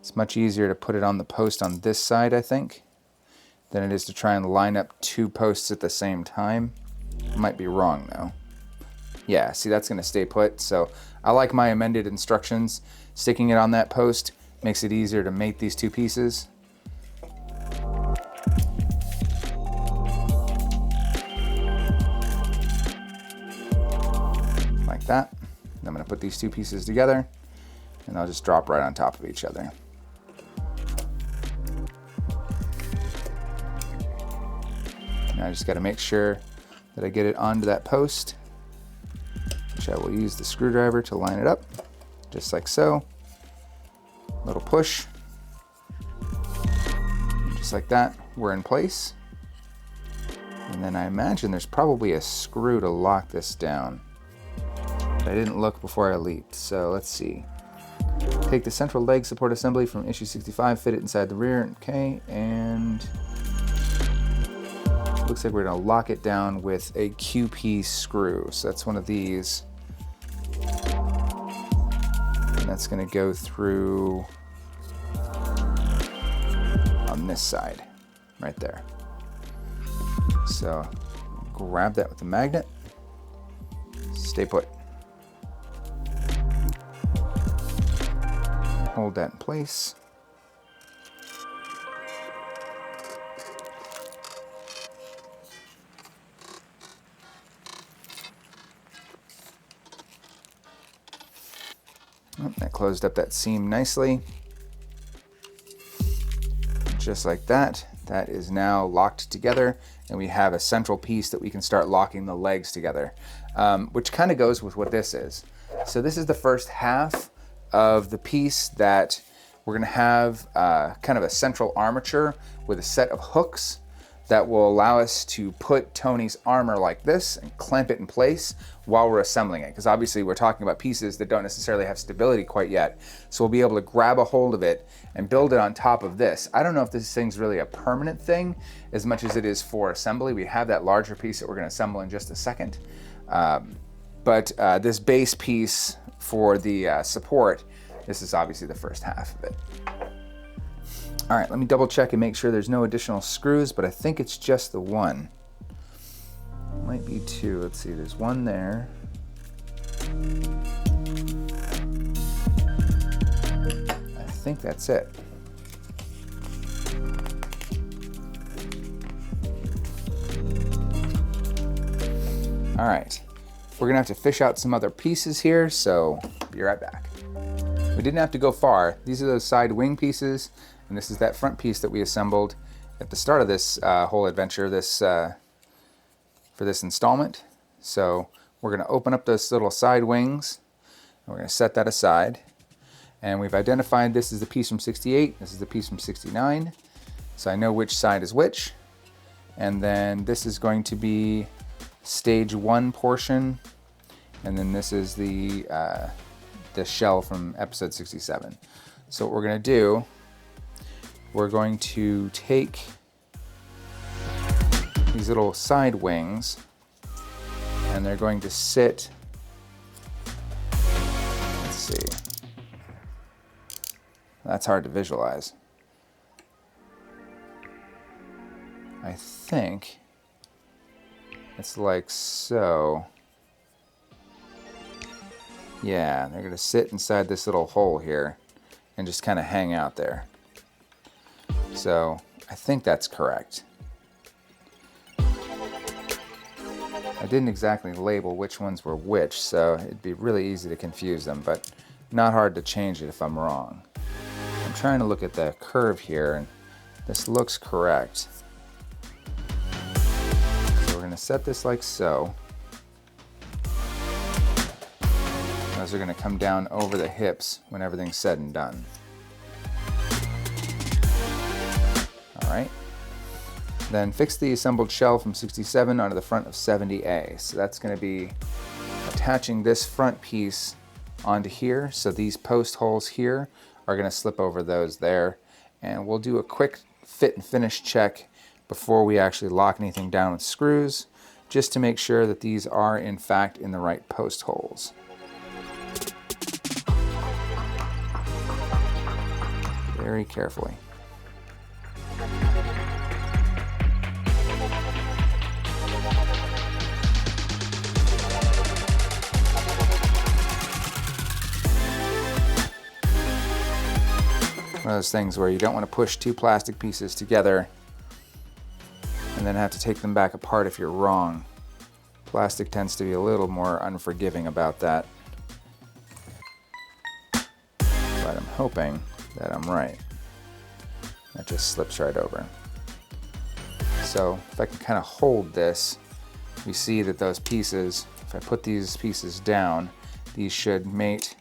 It's much easier to put it on the post on this side, I think, than it is to try and line up two posts at the same time. Might be wrong though. Yeah, see, that's gonna stay put. So I like my amended instructions. Sticking it on that post makes it easier to mate these two pieces. Like that. I'm gonna put these two pieces together, and they'll just drop right on top of each other. Now I just gotta make sure that I get it onto that post, which I will use the screwdriver to line it up, just like so. Little push, just like that, we're in place. And then I imagine there's probably a screw to lock this down. But I didn't look before I leaped, so let's see. Take the central leg support assembly from issue 65, fit it inside the rear, okay, and looks like we're gonna lock it down with a QP screw. So that's one of these. And that's gonna go through on this side, right there. So grab that with the magnet, stay put. Hold that in place. Oh, that closed up that seam nicely. Just like that. That is now locked together, and we have a central piece that we can start locking the legs together, which kind of goes with what this is. So this is the first half of the piece that we're gonna have kind of a central armature with a set of hooks that will allow us to put Tony's armor like this and clamp it in place while we're assembling it. Because obviously we're talking about pieces that don't necessarily have stability quite yet. So we'll be able to grab a hold of it and build it on top of this. I don't know if this thing's really a permanent thing as much as it is for assembly. We have that larger piece that we're gonna assemble in just a second. But this base piece for the support, this is obviously the first half of it. All right, let me double check and make sure there's no additional screws, but I think it's just the one. Might be two. Let's see, there's one there. I think that's it. All right, we're gonna have to fish out some other pieces here, so be right back. We didn't have to go far. These are those side wing pieces, and this is that front piece that we assembled at the start of this whole adventure, for this installment. So we're gonna open up those little side wings, and we're gonna set that aside. And we've identified this is the piece from 68, this is the piece from 69. So I know which side is which. And then this is going to be stage 1 portion, and then this is the shell from episode 67. So what we're gonna do, we're going to take these little side wings, and they're going to sit That's hard to visualize. I think it's like so. Yeah, they're gonna sit inside this little hole here and just kind of hang out there. So I think that's correct. I didn't exactly label which ones were which, so it'd be really easy to confuse them, but not hard to change it if I'm wrong. I'm trying to look at the curve here, and this looks correct. So we're gonna set this like so. Those are gonna come down over the hips when everything's said and done. All right. Then fix the assembled shell from 67 onto the front of 70A. So that's going to be attaching this front piece onto here. So these post holes here are going to slip over those there. And we'll do a quick fit and finish check before we actually lock anything down with screws, just to make sure that these are in fact in the right post holes. Very carefully. One of those things where you don't want to push two plastic pieces together and then have to take them back apart if you're wrong. Plastic tends to be a little more unforgiving about that. But I'm hoping that I'm right. That just slips right over. So if I can kind of hold this, we see that those pieces, if I put these pieces down, these should mate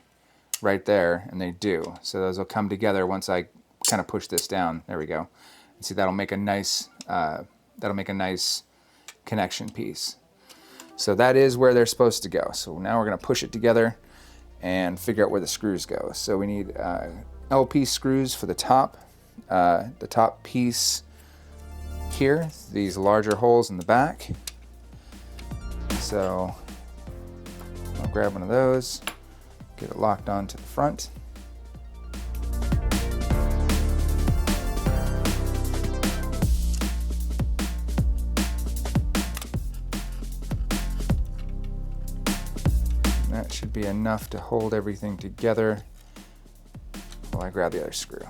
right there, and they do. So those will come together once I kind of push this down. There we go. And see, that'll make a nice connection piece. So that is where they're supposed to go. So now we're going to push it together and figure out where the screws go. So we need LP screws for the top piece here, these larger holes in the back. So I'll grab one of those, get it locked onto the front. That should be enough to hold everything together while I grab the other screw.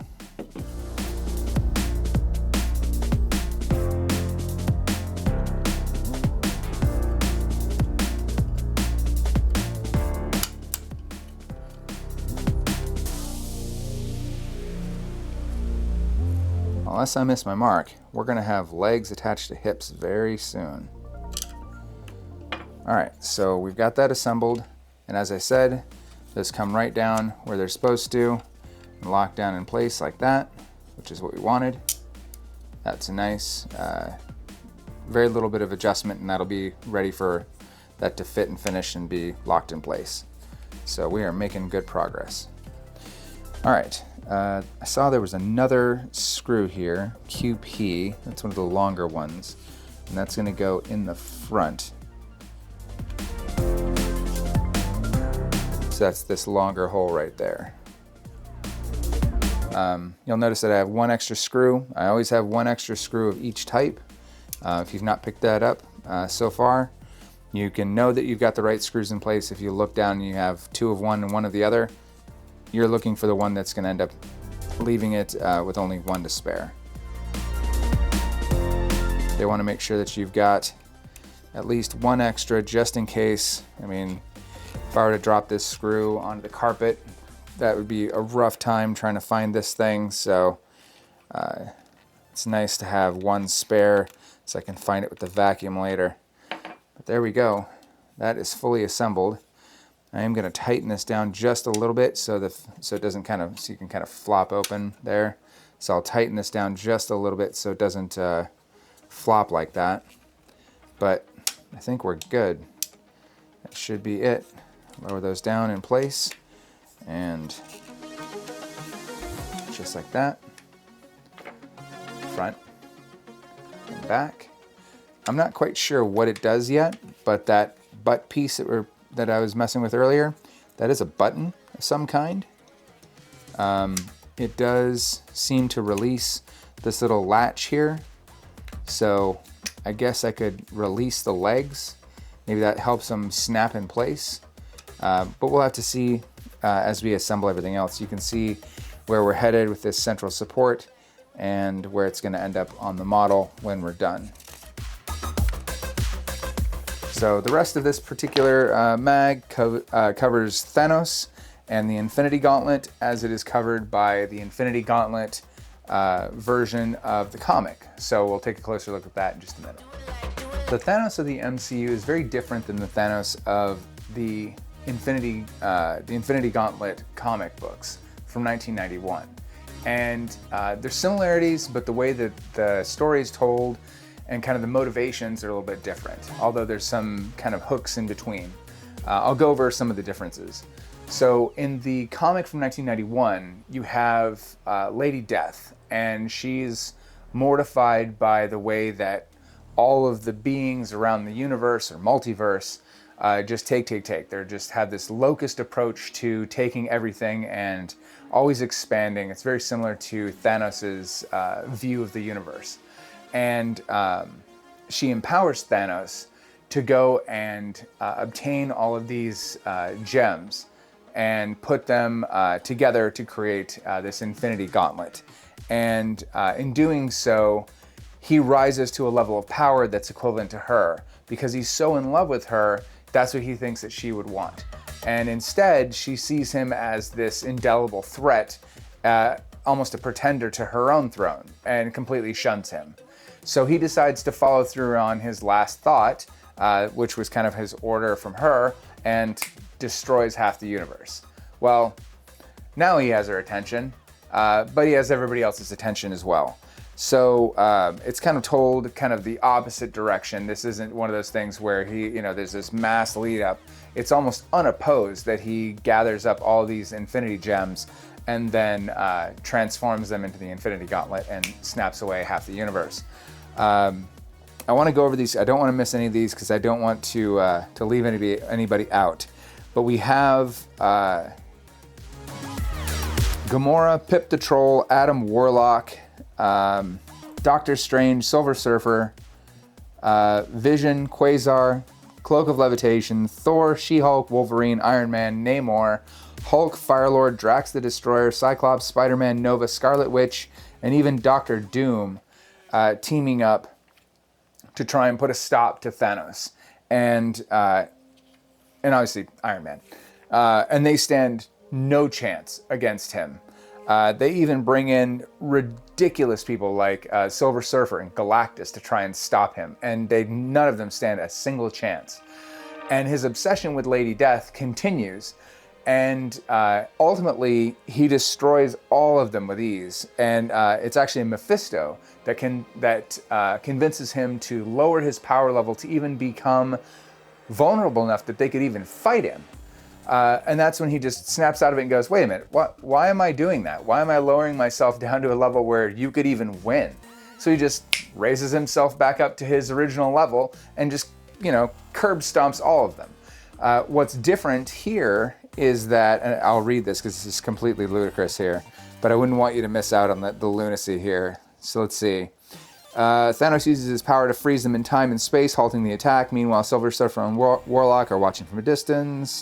Unless I miss my mark, we're going to have legs attached to hips very soon. All right, so we've got that assembled, and as I said, those come right down where they're supposed to and lock down in place like that, which is what we wanted. That's a nice, very little bit of adjustment, and that'll be ready for that to fit and finish and be locked in place. So we are making good progress. All right. I saw there was another screw here, QP, that's one of the longer ones, and that's going to go in the front. So that's this longer hole right there. You'll notice that I have one extra screw. I always have one extra screw of each type. If you've not picked that up so far, you can know that you've got the right screws in place. If you look down and you have two of one and one of the other, you're looking for the one that's going to end up leaving it with only one to spare. They want to make sure that you've got at least one extra just in case. I mean, if I were to drop this screw onto the carpet, that would be a rough time trying to find this thing. So it's nice to have one spare so I can find it with the vacuum later. But there we go. That is fully assembled. I am going to tighten this down just a little bit so it doesn't kind of, so you can kind of flop open there. So I'll tighten this down just a little bit so it doesn't flop like that. But I think we're good. That should be it. Lower those down in place and just like that. Front and back. I'm not quite sure what it does yet, but that butt piece that I was messing with earlier, that is a button of some kind. it does seem to release this little latch here. So I guess I could release the legs. Maybe that helps them snap in place. But we'll have to see as we assemble everything else. You can see where we're headed with this central support and where it's going to end up on the model when we're done. So the rest of this particular mag covers Thanos and the Infinity Gauntlet, as it is covered by the Infinity Gauntlet version of the comic. So we'll take a closer look at that in just a minute. The Thanos of the MCU is very different than the Thanos of the Infinity Gauntlet comic books from 1991. And there's similarities, but the way that the story is told and kind of the motivations are a little bit different, although there's some kind of hooks in between. I'll go over some of the differences. So in the comic from 1991, you have Lady Death, and she's mortified by the way that all of the beings around the universe or multiverse just take. They just have this locust approach to taking everything and always expanding. It's very similar to Thanos's view of the universe. And she empowers Thanos to go and obtain all of these gems and put them together to create this Infinity Gauntlet. And in doing so, he rises to a level of power that's equivalent to her. Because he's so in love with her, that's what he thinks that she would want. And instead, she sees him as this indelible threat, almost a pretender to her own throne, and completely shuns him. So he decides to follow through on his last thought, which was kind of his order from her, and destroys half the universe. Well, now he has her attention, but he has everybody else's attention as well. So it's kind of told kind of the opposite direction. This isn't one of those things where there's this mass lead up. It's almost unopposed that he gathers up all these Infinity Gems and then transforms them into the Infinity Gauntlet and snaps away half the universe. I want to go over these. I don't want to miss any of these because I don't want to leave anybody out. But we have Gamora, Pip the Troll, Adam Warlock, Doctor Strange, Silver Surfer, Vision, Quasar, Cloak of Levitation, Thor, She-Hulk, Wolverine, Iron Man, Namor, Hulk, Firelord, Drax the Destroyer, Cyclops, Spider-Man, Nova, Scarlet Witch, and even Doctor Doom teaming up to try and put a stop to Thanos. And obviously Iron Man. And they stand no chance against him. They even bring in ridiculous people like Silver Surfer and Galactus to try and stop him, and none of them stand a single chance. And his obsession with Lady Death continues, and ultimately he destroys all of them with ease. And it's actually Mephisto that convinces him to lower his power level to even become vulnerable enough that they could even fight him. And that's when he just snaps out of it and goes, wait a minute, why am I doing that? Why am I lowering myself down to a level where you could even win? So he just raises himself back up to his original level and just, curb stomps all of them. What's different here is that, and I'll read this because this is completely ludicrous here, but I wouldn't want you to miss out on the lunacy here. So let's see. Thanos uses his power to freeze them in time and space, halting the attack. Meanwhile, Silver Surfer and Warlock are watching from a distance.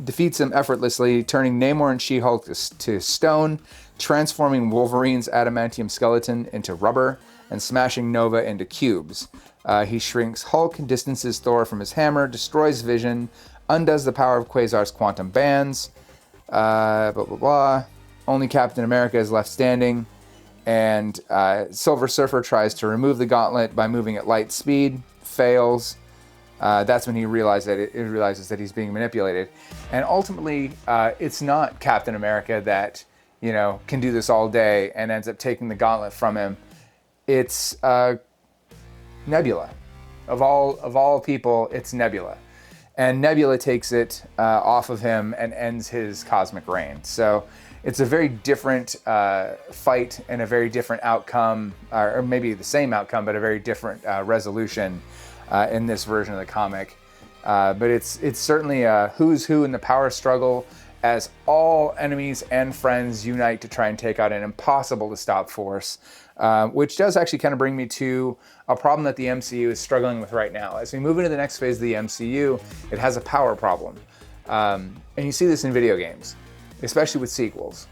Defeats them effortlessly, turning Namor and She-Hulk to stone, transforming Wolverine's adamantium skeleton into rubber, and smashing Nova into cubes. He shrinks Hulk, distances Thor from his hammer, destroys Vision, undoes the power of Quasar's quantum bands. Only Captain America is left standing. And Silver Surfer tries to remove the gauntlet by moving at light speed, fails. That's when he realizes that he's being manipulated. And ultimately, it's not Captain America that can do this all day and ends up taking the gauntlet from him. It's Nebula. Of all people, it's Nebula. And Nebula takes it off of him and ends his cosmic reign. So it's a very different fight and a very different outcome, or maybe the same outcome, but a very different resolution in this version of the comic. But it's certainly a who's who in the power struggle, as all enemies and friends unite to try and take out an impossible to stop force, which does actually kind of bring me to a problem that the MCU is struggling with right now. As we move into the next phase of the MCU, it has a power problem. And you see this in video games, especially with sequels.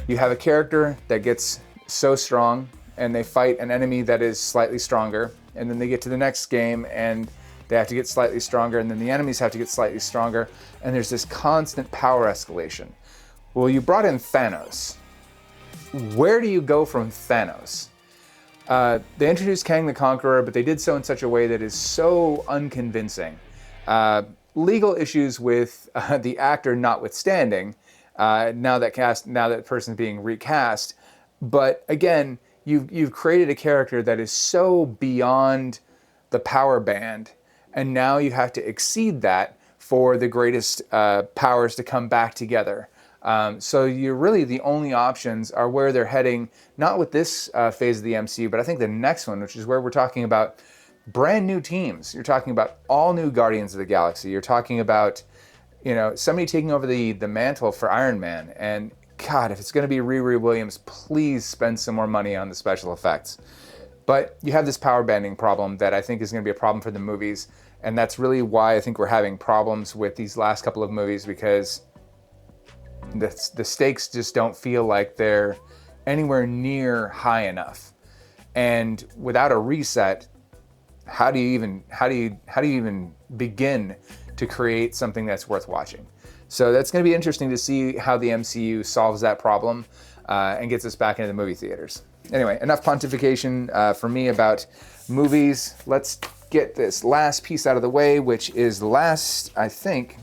You have a character that gets so strong and they fight an enemy that is slightly stronger, and then they get to the next game and they have to get slightly stronger, and then the enemies have to get slightly stronger, and there's this constant power escalation. Well, you brought in Thanos. Where do you go from Thanos? They introduced Kang the Conqueror, but they did so in such a way that is so unconvincing. Legal issues with the actor notwithstanding, now that person's being recast. But again, you've created a character that is so beyond the power band, and now you have to exceed that for the greatest powers to come back together. So you're really, the only options are where they're heading, not with this phase of the MCU, but I think the next one, which is where we're talking about brand new teams. You're talking about all new Guardians of the Galaxy. You're talking about, somebody taking over the mantle for Iron Man. And God, if it's going to be Riri Williams, please spend some more money on the special effects. But you have this power banding problem that I think is going to be a problem for the movies. And that's really why I think we're having problems with these last couple of movies, because the stakes just don't feel like they're anywhere near high enough. And without a reset, how do you even begin to create something that's worth watching? So that's going to be interesting to see how the MCU solves that problem and gets us back into the movie theaters. Anyway, enough pontification for me about movies. Let's get this last piece out of the way, which is the last, I think,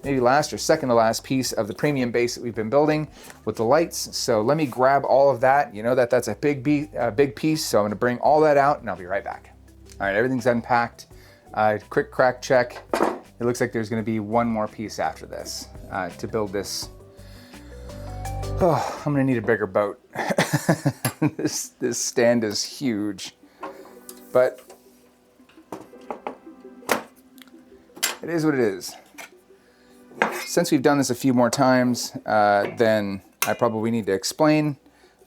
maybe last or second to last piece of the premium base that we've been building with the lights. So let me grab all of that. You know that's a big piece, so I'm going to bring all that out and I'll be right back. All right, everything's unpacked. Quick crack check. It looks like there's going to be one more piece after this to build this. Oh, I'm going to need a bigger boat. This stand is huge, but it is what it is. Since we've done this a few more times than I probably need to explain,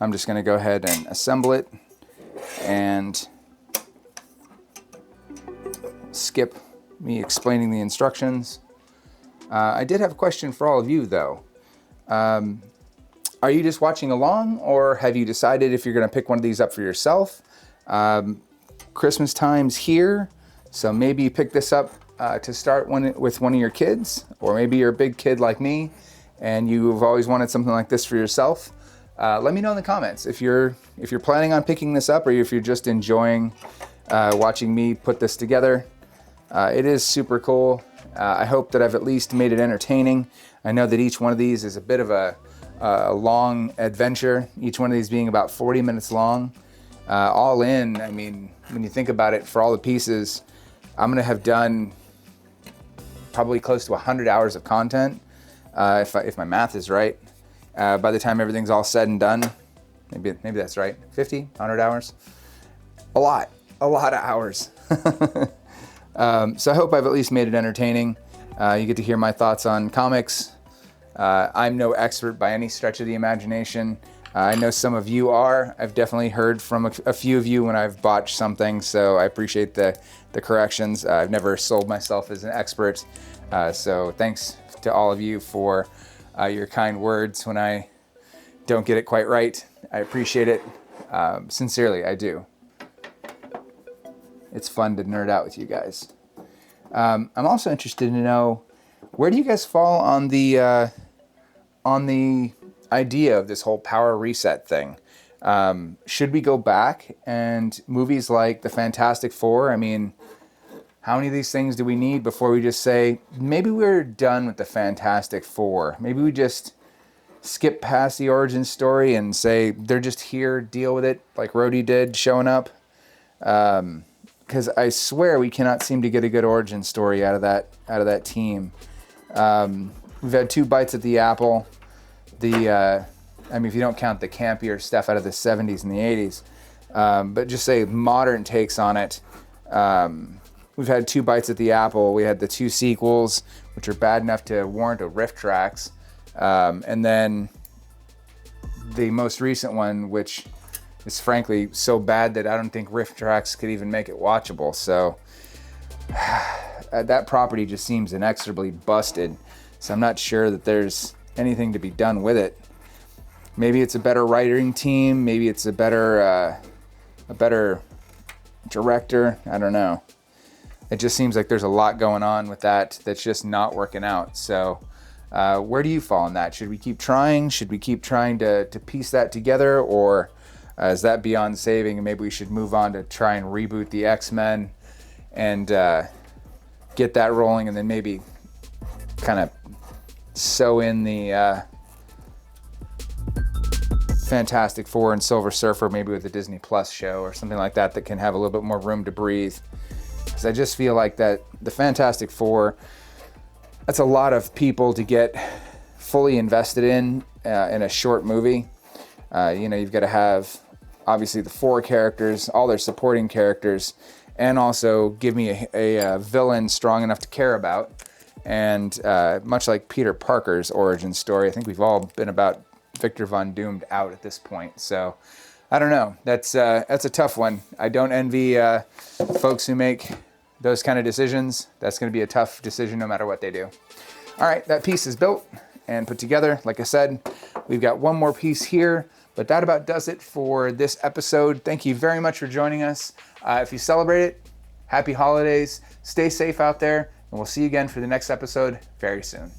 I'm just going to go ahead and assemble it and skip me explaining the instructions. I did have a question for all of you, though. Are you just watching along, or have you decided if you're going to pick one of these up for yourself? Christmas time's here, so maybe you pick this up to start with one of your kids, or maybe you're a big kid like me and you've always wanted something like this for yourself. Let me know in the comments if you're planning on picking this up, or if you're just enjoying watching me put this together. It is super cool. I hope that I've at least made it entertaining. I know that each one of these is a bit of a long adventure, each one of these being about 40 minutes long. All in, I mean, when you think about it, for all the pieces, I'm going to have done probably close to 100 hours of content, if my math is right. By the time everything's all said and done, maybe that's right, 50, 100 hours. A lot of hours. So I hope I've at least made it entertaining. You get to hear my thoughts on comics. I'm no expert by any stretch of the imagination. I know some of you are. I've definitely heard from a few of you when I've botched something, so I appreciate the corrections. I've never sold myself as an expert, so thanks to all of you for your kind words when I don't get it quite right. I appreciate it. Sincerely, I do. It's fun to nerd out with you guys. I'm also interested to know, where do you guys fall on the idea of this whole power reset thing? Should we go back, and movies like the Fantastic Four, I mean, how many of these things do we need before we just say, maybe we're done with the Fantastic Four? Maybe we just skip past the origin story and say they're just here, deal with it, like Rhodey did, showing up. Because I swear we cannot seem to get a good origin story out of that team. We've had two bites at the apple. I mean, if you don't count the campier stuff out of the 70s and the 80s, but just say modern takes on it. We've had two bites at the apple. We had the two sequels, which are bad enough to warrant a riff tracks. And then the most recent one, which is frankly so bad that I don't think Rift Tracks could even make it watchable. So that property just seems inexorably busted. So I'm not sure that there's anything to be done with it. Maybe it's a better writing team. Maybe it's a better director. I don't know. It just seems like there's a lot going on with that that's just not working out. So where do you fall in that? Should we keep trying? Should we keep trying to piece that together? Or is that beyond saving and maybe we should move on to try and reboot the X-Men and get that rolling, and then maybe kind of sew in the Fantastic Four and Silver Surfer, maybe with a Disney Plus show or something like that that can have a little bit more room to breathe. Because I just feel like that the Fantastic Four, that's a lot of people to get fully invested in a short movie. You've got to have obviously the four characters, all their supporting characters, and also give me a villain strong enough to care about. And much like Peter Parker's origin story, I think we've all been about Victor Von Doomed out at this point. So I don't know. That's a tough one. I don't envy folks who make those kind of decisions. That's going to be a tough decision no matter what they do. All right, that piece is built and put together. Like I said, we've got one more piece here, but that about does it for this episode. Thank you very much for joining us. If you celebrate it, happy holidays. Stay safe out there, and we'll see you again for the next episode very soon.